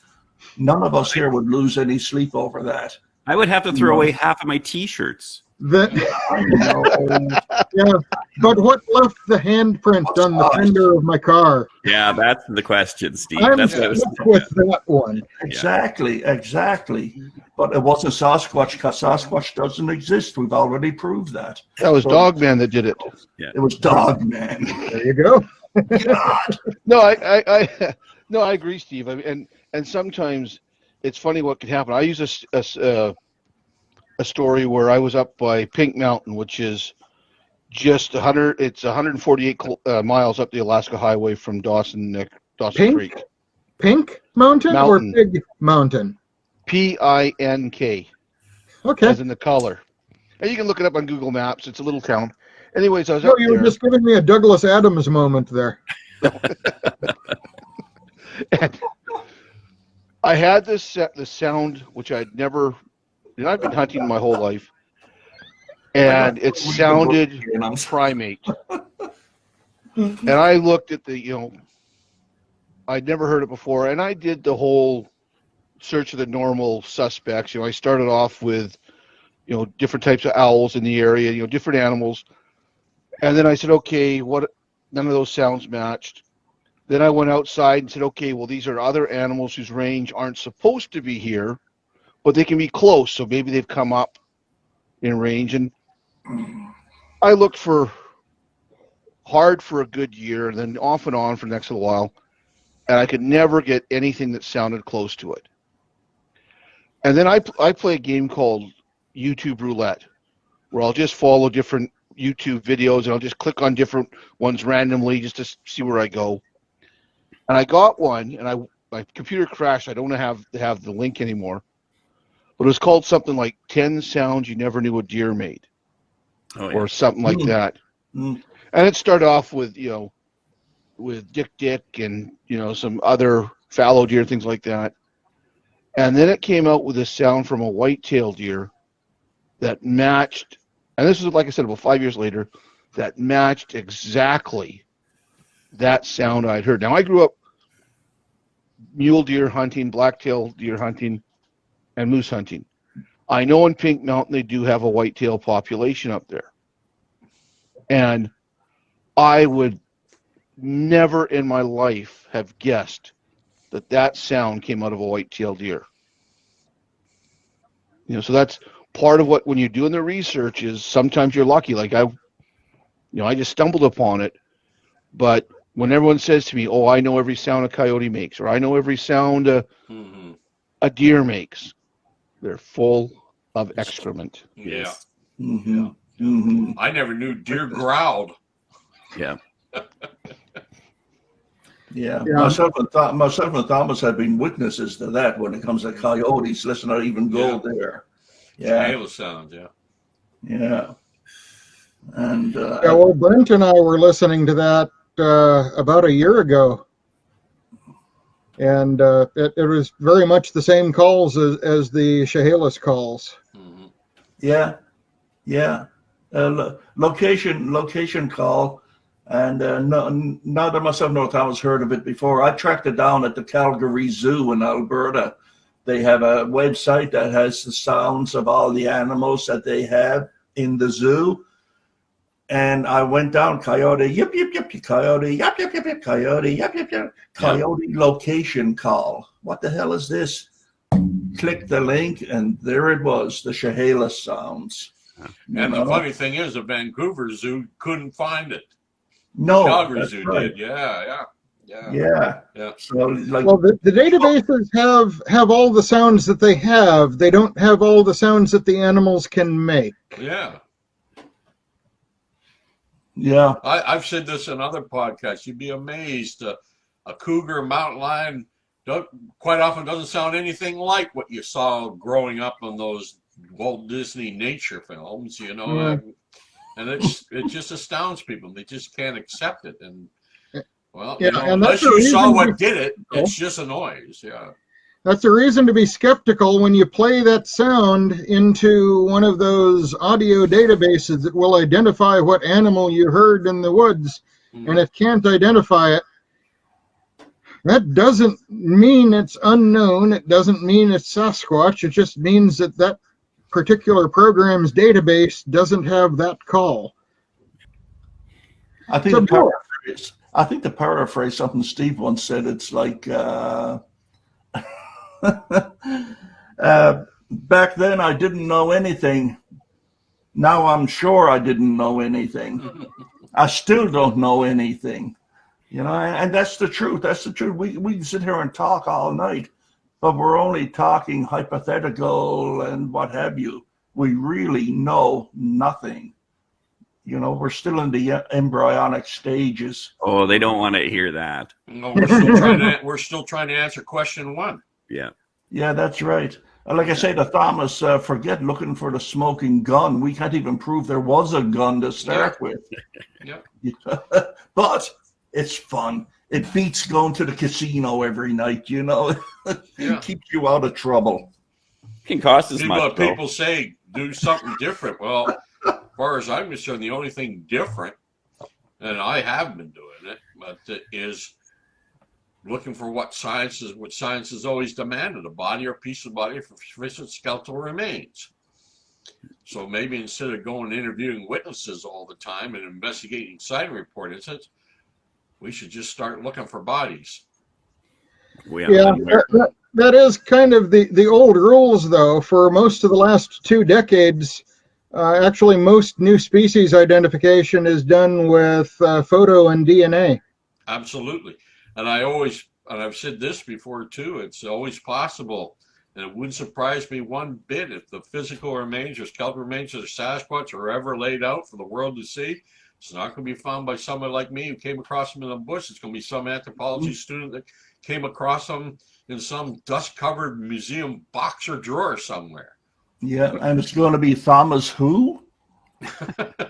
None of us here would lose any sleep over that. I would have to throw away half of my T-shirts. Yeah, but what left the handprint on the fender of my car? Yeah, that's the question, Steve. I'm That's what I was stuck with that one. Exactly. But it wasn't Sasquatch, because Sasquatch doesn't exist. We've already proved that. That was Dogman that did it. It was Dogman. There you go. No, I agree, Steve. I mean, and sometimes it's funny what can happen. I use a story where I was up by Pink Mountain, which is just 148 miles up the Alaska Highway from Dawson Creek. Pink Mountain or Pig Mountain? Pink. Okay. As in the color. And you can look it up on Google Maps. It's a little town. Anyways, I was No, up you there. were just giving me a Douglas Adams moment there. And I had this sound, which I'd never. I've been hunting my whole life, and it sounded primate. And I looked at I'd never heard it before, and I did the whole search of the normal suspects. I started off with, different types of owls in the area, different animals, and then I said, okay, none of those sounds matched. Then I went outside and said, okay, well, these are other animals whose range aren't supposed to be here, but they can be close, so maybe they've come up in range. And I looked hard for a good year, and then off and on for the next little while, and I could never get anything that sounded close to it. And then I play a game called YouTube Roulette, where I'll just follow different YouTube videos, and I'll just click on different ones randomly just to see where I go. And I got one, and my computer crashed. I don't have the link anymore. But it was called something like 10 Sounds You Never Knew a Deer Made, or something like that. And it started off with, with Dick and, some other fallow deer, things like that. And then it came out with a sound from a white-tailed deer that matched, and this was, like I said, about 5 years later, that matched exactly that sound I'd heard. Now, I grew up mule deer hunting, black-tailed deer hunting, and moose hunting. I know in Pink Mountain they do have a whitetail population up there. And I would never in my life have guessed that that sound came out of a white-tailed deer. So that's part of what, when you're doing the research, is sometimes you're lucky. Like I just stumbled upon it. But when everyone says to me, "Oh, I know every sound a coyote makes," or "I know every sound a deer makes," they're full of excrement. Yeah. Mm-hmm. Yeah. Mm-hmm. I never knew deer growled. Yeah. Yeah. Yeah. Myself and Thomas have been witnesses to that when it comes to coyotes. Let's not even go there. Yeah. Hail sounds, yeah. Yeah. And Yeah, well, Brent and I were listening to that about a year ago, and it was very much the same calls as the Chehalis calls. Mhm. yeah, yeah. Location call. And neither myself nor Thomas heard of it before. I tracked it down at the Calgary Zoo in Alberta. They have a website that has the sounds of all the animals that they have in the zoo. And I went down, coyote, yip, yip, yip, coyote, yip, yip, yip, yip, coyote, yip, yip, yip, coyote location call. What the hell is this? Click the link, and there it was, the Chehalis sounds. And the funny thing is, the Vancouver Zoo couldn't find it. No, Calgary that's Zoo right. did. Yeah. Yeah. So, like, Well, the databases have all the sounds that they have. They don't have all the sounds that the animals can make. Yeah. yeah, I've said this in other podcasts. You'd be amazed. A cougar, mountain lion, quite often doesn't sound anything like what you saw growing up on those Walt Disney nature films, Yeah. and it just astounds people. They just can't accept it. And well, Yeah, and unless that's the you saw reason what did it, it's just a noise. Yeah. That's a reason to be skeptical when you play that sound into one of those audio databases that will identify what animal you heard in the woods. And it can't identify it. That doesn't mean it's unknown. It doesn't mean it's Sasquatch. It just means that particular program's database doesn't have that call. I think to paraphrase something Steve once said, it's like back then I didn't know anything. Now I'm sure I didn't know anything. I still don't know anything. And that's the truth. That's the truth. We can sit here and talk all night, but we're only talking hypothetical and what have you. We really know nothing. We're still in the embryonic stages. Oh, they don't want to hear that. No, we're still trying to answer question 1. Yeah. Yeah, that's right. Like I say to Thomas, forget looking for the smoking gun. We can't even prove there was a gun to start with. Yeah. But it's fun. It beats going to the casino every night, It keeps you out of trouble. It can cost as much. People say do something different. Well, as far as I'm concerned, the only thing different, and I have been doing it, but is looking for what science has always demanded: a body or piece of body for sufficient skeletal remains. So maybe instead of going and interviewing witnesses all the time and investigating sighting report incidents, we should just start looking for bodies. That is kind of the old rules, though. For most of the last 2 decades, actually most new species identification is done with photo and DNA. Absolutely. And I've said this before too, it's always possible, and it wouldn't surprise me one bit if the physical remains or skeletal remains of the Sasquatch are ever laid out for the world to see. It's not going to be found by someone like me who came across them in the bush. It's going to be some anthropology student that came across them in some dust-covered museum box or drawer somewhere. Yeah, and it's going to be Thomas who? That's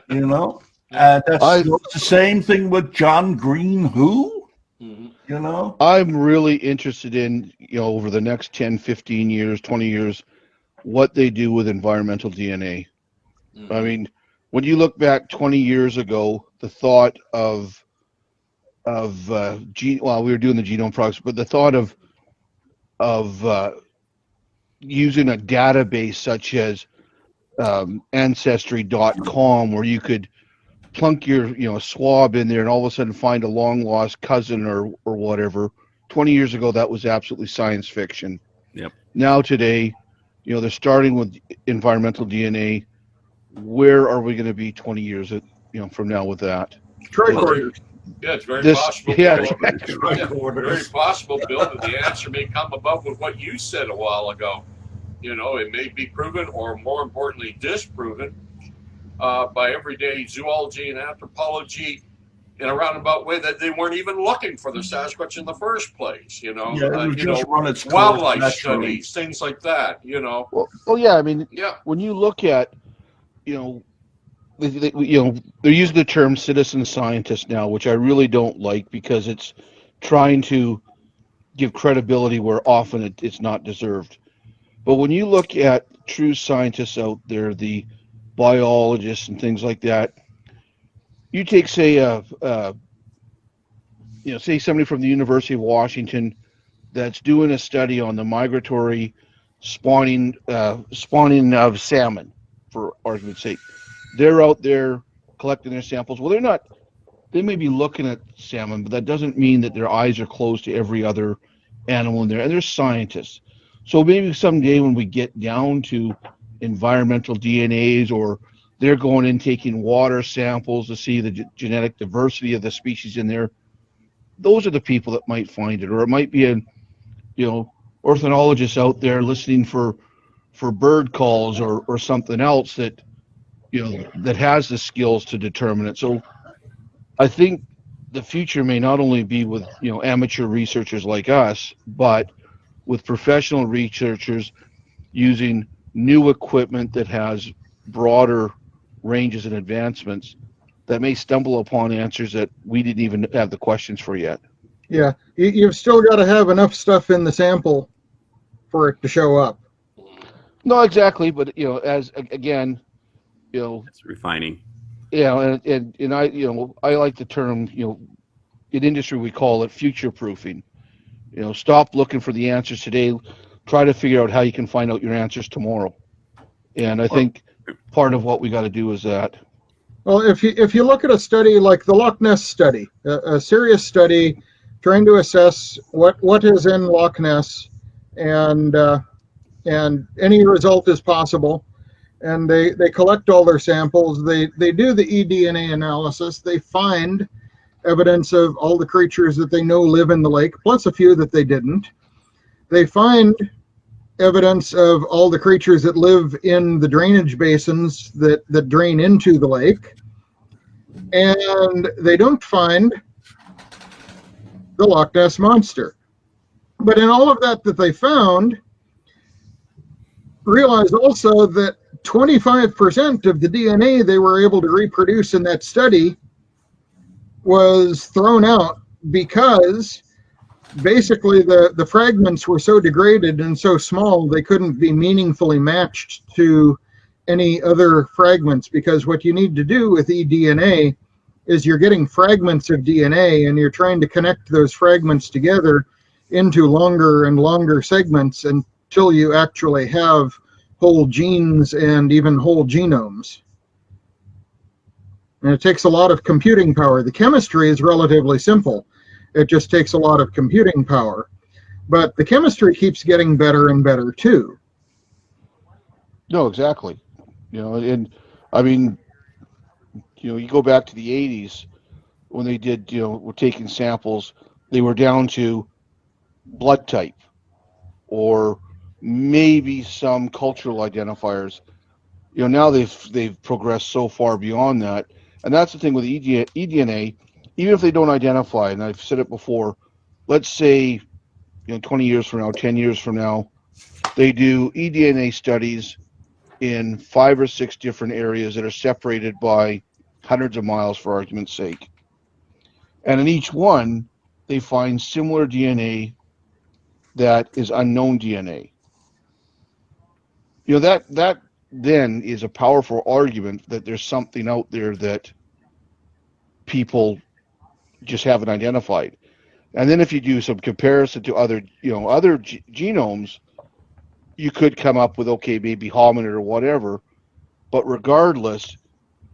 the same thing with John Green who? Mm-hmm. I'm really interested in, over the next 10, 15 years, 20 years, what they do with environmental DNA. Mm-hmm. I mean, when you look back 20 years ago, the thought of we were doing the genome project, but the thought of using a database such as Ancestry.com, where you could plunk your swab in there and all of a sudden find a long lost cousin or whatever. 20 years ago, that was absolutely science fiction. Yep. Now today, they're starting with environmental DNA. Where are we going to be 20 years from now with that? Tricorders. Yeah, it's very This- possible. yeah, Bill, exactly. very possible, Bill, that the answer may come about with what you said a while ago. It may be proven, or more importantly, disproven by everyday zoology and anthropology in a roundabout way that they weren't even looking for the Sasquatch in the first place. Yeah, it would just run its course wildlife naturally. studies, things like that. Well, yeah, I mean, Yeah. when you look at, they're using the term citizen scientist now, which I really don't like because it's trying to give credibility where often it's not deserved. But when you look at true scientists out there, the biologists and things like that, you take, say, say somebody from the University of Washington that's doing a study on the migratory spawning of salmon, for argument's sake. They're out there collecting their samples. Well, they may be looking at salmon, but that doesn't mean that their eyes are closed to every other animal in there. And they're scientists. So maybe someday when we get down to environmental DNAs, or they're going in taking water samples to see the genetic diversity of the species in there, those are the people that might find it. Or it might be ornithologists out there listening for bird calls or something else that that has the skills to determine it. So I think the future may not only be with amateur researchers like us, but with professional researchers using new equipment that has broader ranges and advancements that may stumble upon answers that we didn't even have the questions for yet. Yeah, you've still got to have enough stuff in the sample for it to show up. No, exactly, but as again, It's refining. and I like the term, in industry we call it future proofing. Stop looking for the answers today, try to figure out how you can find out your answers tomorrow. And I think part of what we got to do is that. Well, if you look at a study like the Loch Ness study, a serious study trying to assess what is in Loch Ness, and any result is possible, and they collect all their samples, they do the eDNA analysis, they find evidence of all the creatures that they know live in the lake, plus a few that they didn't. They find evidence of all the creatures that live in the drainage basins that drain into the lake, and they don't find the Loch Ness monster. But in all of that they found, realized also that 25% of the DNA they were able to reproduce in that study was thrown out because basically the fragments were so degraded and so small they couldn't be meaningfully matched to any other fragments, because what you need to do with eDNA is you're getting fragments of DNA and you're trying to connect those fragments together into longer and longer segments until you actually have whole genes and even whole genomes. And it takes a lot of computing power. The chemistry is relatively simple. It just takes a lot of computing power. But the chemistry keeps getting better and better too. No, exactly. And I mean, you go back to the 80s when they did, were taking samples, they were down to blood type or maybe some cultural identifiers. Now they've progressed so far beyond that. And that's the thing with eDNA, even if they don't identify, and I've said it before, let's say 20 years from now, 10 years from now, they do eDNA studies in 5 or 6 different areas that are separated by hundreds of miles, for argument's sake. And in each one, they find similar DNA that is unknown DNA. That then is a powerful argument that there's something out there that people just haven't identified. And then if you do some comparison to other genomes, you could come up with, okay, maybe hominid or whatever, but regardless,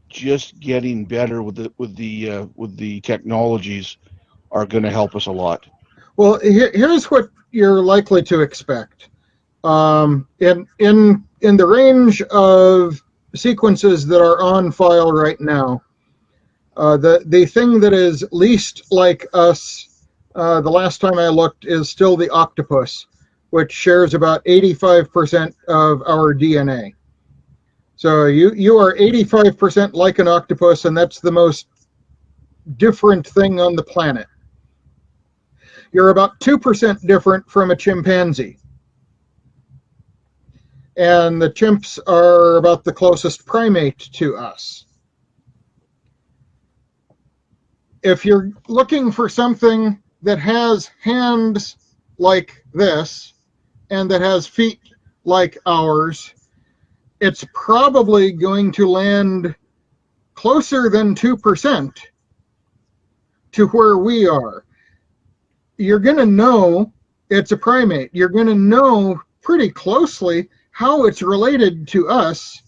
just getting better with the technologies are going to help us a lot. Well, here's what you're likely to expect. In the range of sequences that are on file right now, the thing that is least like us, the last time I looked, is still the octopus, which shares about 85% of our DNA. So you are 85% like an octopus, and that's the most different thing on the planet. You're about 2% different from a chimpanzee. And the chimps are about the closest primate to us. If you're looking for something that has hands like this and that has feet like ours, it's probably going to land closer than 2% to where we are. You're going to know it's a primate. You're going to know pretty closely how it's related to us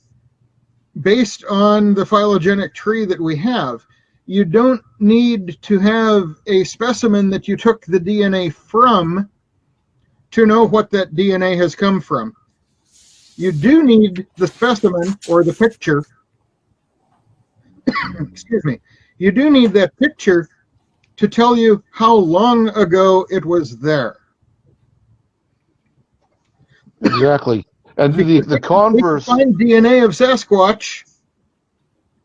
based on the phylogenetic tree that we have. You don't need to have a specimen that you took the DNA from to know what that DNA has come from. You do need the specimen or the picture. Excuse me. You do need that picture to tell you how long ago it was there. Exactly. And the converse. We can find DNA of Sasquatch,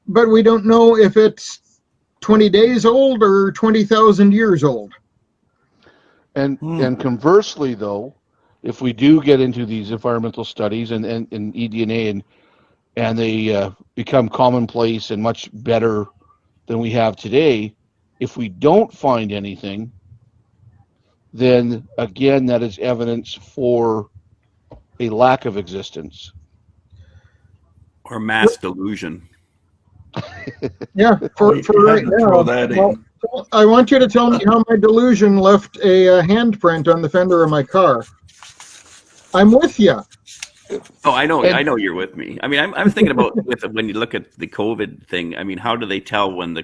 but we don't know if it's 20 days old or 20,000 years old. And conversely, though, if we do get into these environmental studies and eDNA and they become commonplace and much better than we have today, if we don't find anything, then again, that is evidence for a lack of existence. Or mass delusion. Yeah, for right now. Well, I want you to tell me how my delusion left a handprint on the fender of my car. I'm with you. Oh, I know you're with me. I mean, I'm thinking about when you look at the COVID thing. I mean, how do they tell when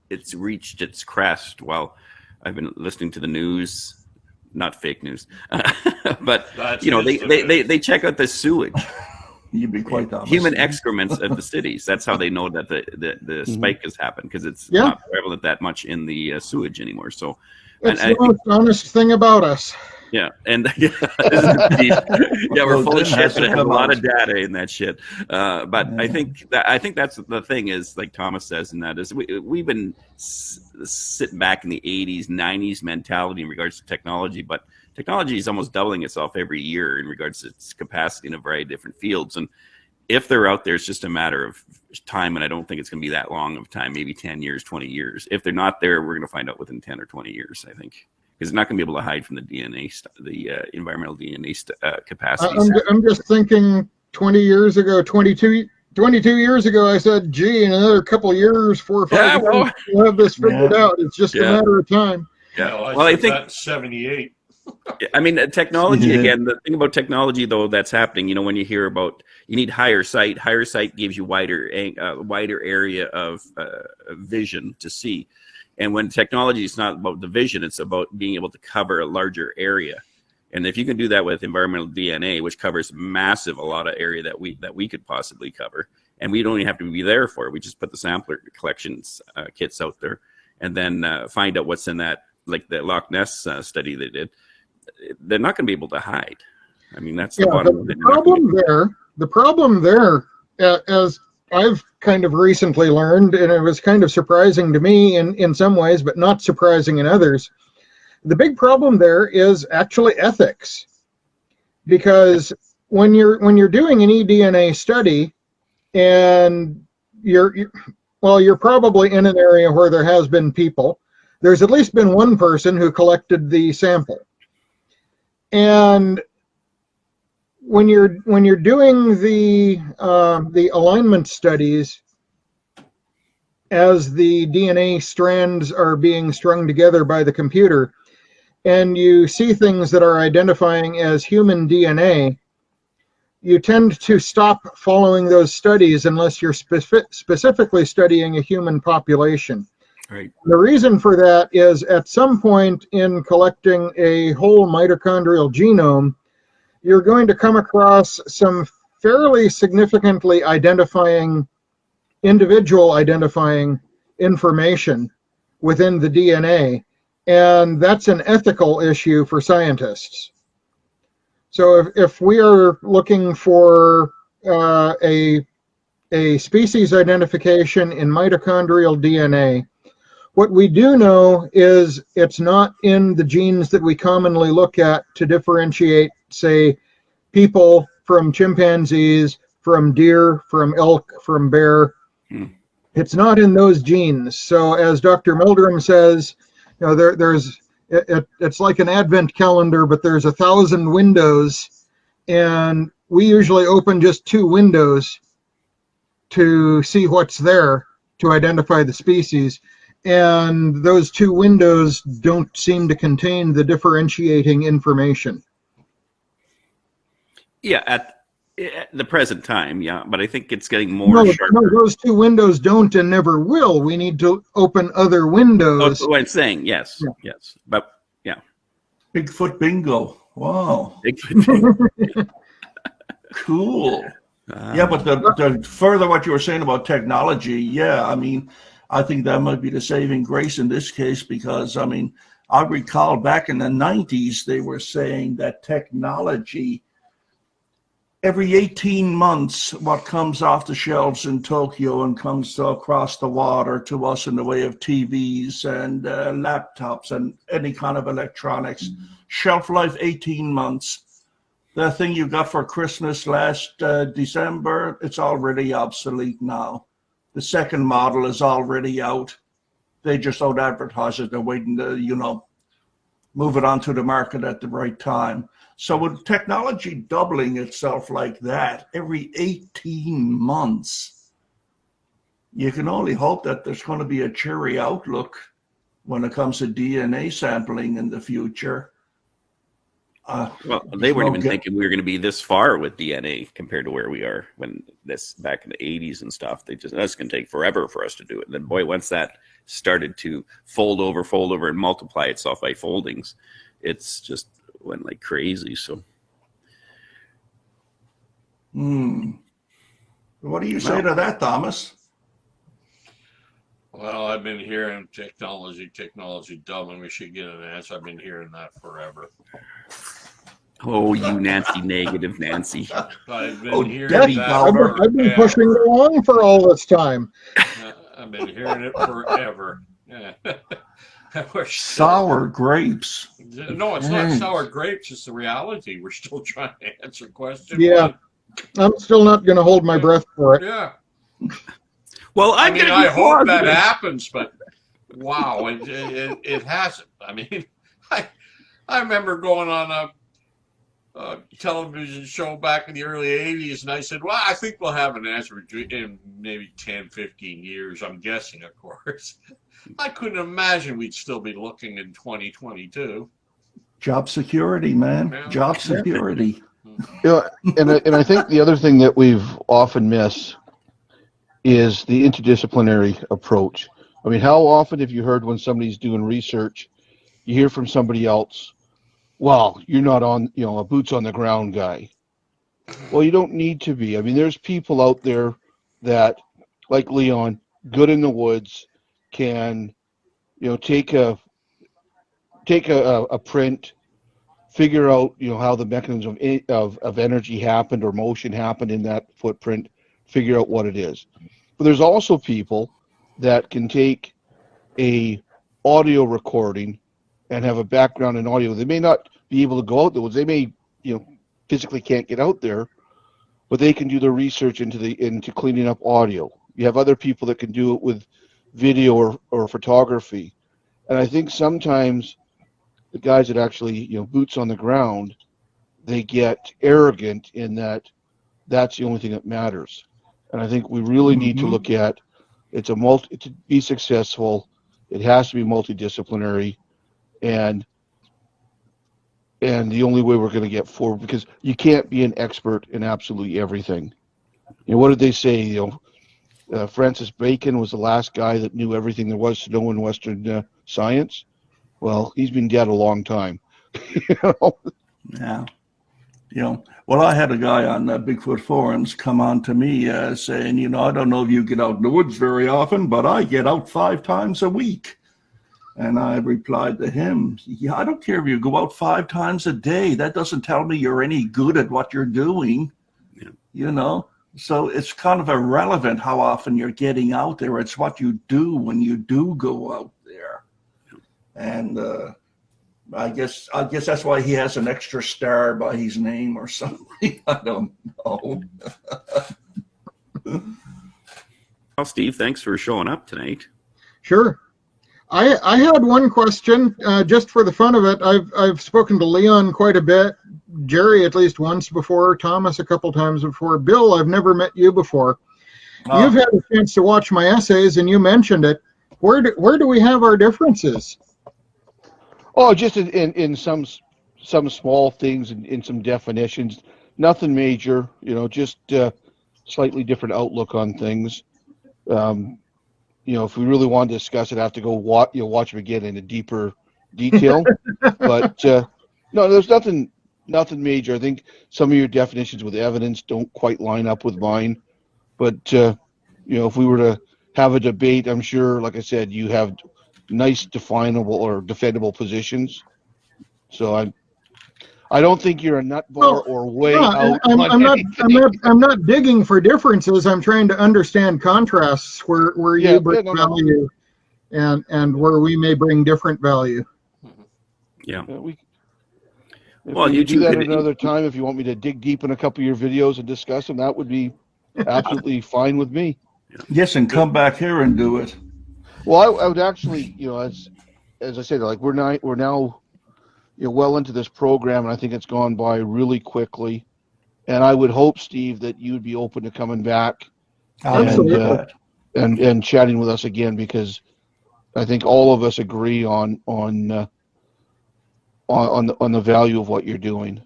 it's reached its crest? Well, I've been listening to the news, not fake news, but they check out the sewage. You'd be quite honest. Human excrements of the cities. That's how they know that the spike has happened, because it's not prevalent that much in the sewage anymore. So it's the most honest thing about us. Yeah, and we're full of shit, but it has a lot of data in that shit. But I think that's the thing is, like Thomas says, and that is we've been sitting back in the 80s, 90s mentality in regards to technology, but technology is almost doubling itself every year in regards to its capacity in a variety of different fields. And if they're out there, it's just a matter of time, and I don't think it's going to be that long of time, maybe 10 years, 20 years. If they're not there, we're going to find out within 10 or 20 years, I think. Because it's not going to be able to hide from the DNA, the environmental DNA capacity. I'm just thinking 20 years ago, 22 years ago, I said, gee, in another couple of years, 4 or 5 years, we'll have this figured out. It's just a matter of time. Yeah, well, I think that 78. I mean, technology, again, the thing about technology, though, that's happening, when you hear about, you need higher sight gives you wider area of vision to see. And when technology is not about the vision, it's about being able to cover a larger area. And if you can do that with environmental DNA, which covers a lot of area that we could possibly cover, and we don't even have to be there for it. We just put the sampler collections kits out there, and then find out what's in that, like the Loch Ness study they did. They're not going to be able to hide. I mean, that's the bottom line. The problem there, as I've kind of recently learned, and it was kind of surprising to me in some ways, but not surprising in others. The big problem there is actually ethics, because when you're doing an eDNA study, and you're probably in an area where there has been people. There's at least been one person who collected the sample, and when you're doing the alignment studies, as the DNA strands are being strung together by the computer, and you see things that are identifying as human DNA, you tend to stop following those studies unless you're specifically studying a human population. Right. The reason for that is at some point in collecting a whole mitochondrial genome, you're going to come across some fairly significantly individual identifying information within the DNA, and that's an ethical issue for scientists. So if we are looking for a species identification in mitochondrial DNA, what we do know is it's not in the genes that we commonly look at to differentiate, say, people from chimpanzees, from deer, from elk, from bear. It's not in those genes. So as Dr. Meldrum says, it's like an advent calendar, but there's 1,000 windows, and we usually open just 2 windows to see what's there to identify the species. And those 2 windows don't seem to contain the differentiating information. Yeah, at the present time, yeah, but I think it's getting more sharper. No, those 2 windows don't and never will. We need to open other windows. Oh, what I'm saying, yes, yes, but yeah. Bigfoot bingo. Wow. Bigfoot. Cool. Yeah, but the further what you were saying about technology, yeah, I mean, I think that might be the saving grace in this case, because, I mean, I recall back in the 90s, they were saying that technology, every 18 months, what comes off the shelves in Tokyo and comes across the water to us in the way of TVs and laptops and any kind of electronics, shelf life 18 months. The thing you got for Christmas last December, it's already obsolete now. The second model is already out. They just don't advertise it. They're waiting to, move it onto the market at the right time. So with technology doubling itself like that every 18 months, you can only hope that there's going to be a cheery outlook when it comes to DNA sampling in the future. Well, they weren't even thinking we were going to be this far with DNA compared to where we are when this back in the 80s and stuff. That's going to take forever for us to do it. And then, boy, once that started to fold over, and multiply itself by foldings, it's just went like crazy. So, what do you say to that, Thomas? Well, I've been hearing technology dumb, we should get an answer. I've been hearing that forever. Oh, you Nancy, negative Nancy. I've been hearing Debbie that. Downer. I've been pushing it along for all this time. I've been hearing it forever. Sour grapes. No, it's not sour grapes. It's the reality. We're still trying to answer question Yeah. 1. I'm still not going to hold my breath for it. Yeah. Well, I hope that happens, but wow, it hasn't. I mean, I remember going on a television show back in the early 80s, and I said, well, I think we'll have an answer in maybe 10, 15 years. I'm guessing, of course. I couldn't imagine we'd still be looking in 2022. Job security, man. Yeah. Job security. And I think the other thing that we've often missed is the interdisciplinary approach. I mean, how often have you heard when somebody's doing research, you hear from somebody else, well, you're not a boots on the ground guy. Well, you don't need to be. I mean, there's people out there that, like Leon, good in the woods, can, take a print, figure out, how the mechanism of energy happened or motion happened in that footprint, figure out what it is. But there's also people that can take a audio recording and have a background in audio. They may not be able to go out there. They may, physically can't get out there, but they can do the research into cleaning up audio. You have other people that can do it with video or photography. And I think sometimes the guys that actually, boots on the ground, they get arrogant in that that's the only thing that matters. And I think we really need to look at to be successful, it has to be multidisciplinary. And and the only way we're going to get forward, because you can't be an expert in absolutely everything. What did they say? Francis Bacon was the last guy that knew everything there was to know in Western science. Well, he's been dead a long time. Yeah. Well, I had a guy on Bigfoot forums come on to me saying, I don't know if you get out in the woods very often, but I get out 5 times a week. And I replied to him, yeah, I don't care if you go out 5 times a day. That doesn't tell me you're any good at what you're doing, So it's kind of irrelevant how often you're getting out there. It's what you do when you do go out there. And I guess that's why he has an extra star by his name or something. I don't know. Well, Steve, thanks for showing up tonight. Sure. I had one question, just for the fun of it. I've spoken to Leon quite a bit, Jerry at least once before, Thomas a couple times before. Bill, I've never met you before. You've had a chance to watch my essays, and you mentioned it. Where do we have our differences? Oh, just in some small things, in some definitions. Nothing major, just slightly different outlook on things. If we really want to discuss it, I have to go watch them again in a deeper detail. But no, there's nothing major. I think some of your definitions with evidence don't quite line up with mine. But if we were to have a debate, I'm sure, like I said, you have nice definable or defendable positions. So I don't think you're a nutball or way out. I'm not digging for differences. I'm trying to understand contrasts where you bring value and where we may bring different value. Yeah. We you do that at another time. If you want me to dig deep in a couple of your videos and discuss them, that would be absolutely fine with me. Yes, and come back here and do it. Well, I would actually, as I said, like we're now well into this program, and I think it's gone by really quickly. And I would hope, Steve, that you'd be open to coming back and chatting with us again, because I think all of us agree on the value of what you're doing.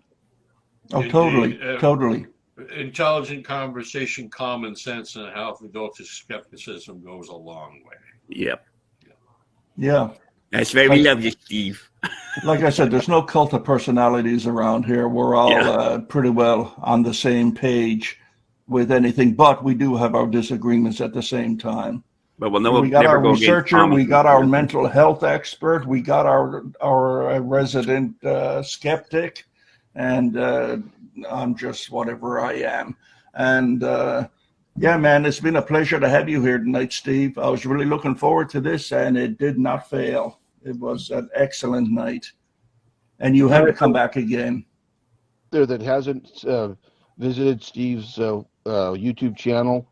Oh, totally. Intelligent conversation, common sense, and a healthy dose of skepticism goes a long way. Yep. Yeah. That's why we love you, Steve. Like I said, there's no cult of personalities around here. We're all pretty well on the same page with anything, but we do have our disagreements at the same time. But we got our researcher, we got our mental health expert, we got our resident skeptic, and I'm just whatever I am. And yeah, man, it's been a pleasure to have you here tonight, Steve. I was really looking forward to this, and it did not fail. It was an excellent night. And you have to come back again. There that hasn't visited Steve's YouTube channel,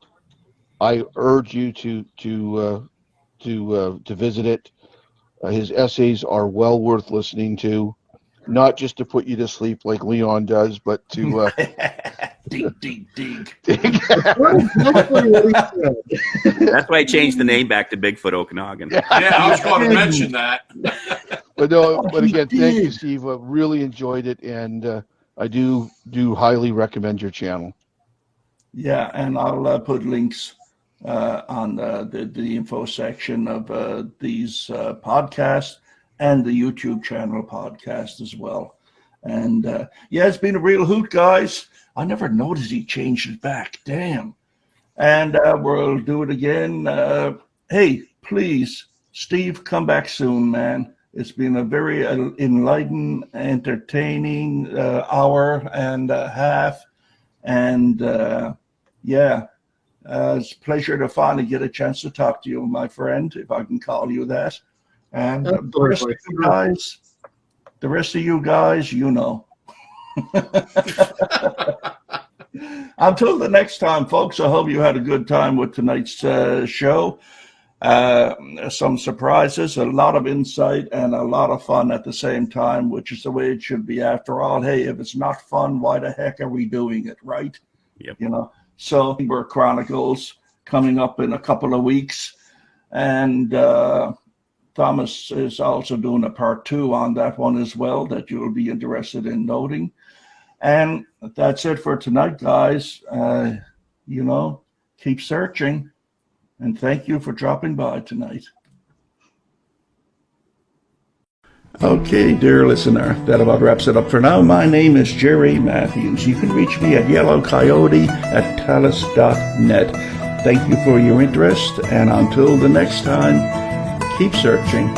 I urge you to visit it. His essays are well worth listening to, not just to put you to sleep like Leon does, but to dig. That's why I changed the name back to Bigfoot Okanagan. Yeah, I was going to mention that. But again, thank you, Steve. I really enjoyed it, and I do highly recommend your channel. Yeah, and I'll put links on the info section of these podcasts and the YouTube channel podcast as well. And yeah, it's been a real hoot, guys. I never noticed he changed it back. Damn. And we'll do it again. Hey, please, Steve, come back soon, man. It's been a very enlightening, entertaining hour and a half. And yeah, it's a pleasure to finally get a chance to talk to you, my friend, if I can call you that. And the rest of you guys, you know. Until the next time, folks, I hope you had a good time with tonight's show. Some surprises, a lot of insight, and a lot of fun at the same time, which is the way it should be. After all, hey, if it's not fun, why the heck are we doing it, right? Yep. You know. So we're Chronicles coming up in a couple of weeks, and Thomas is also doing a part 2 on that one as well that you'll be interested in noting. And that's it for tonight, guys. Keep searching. And thank you for dropping by tonight. Okay, dear listener, that about wraps it up for now. My name is Jerry Matthews. You can reach me at yellowcoyote@talus.net. Thank you for your interest, and until the next time, keep searching.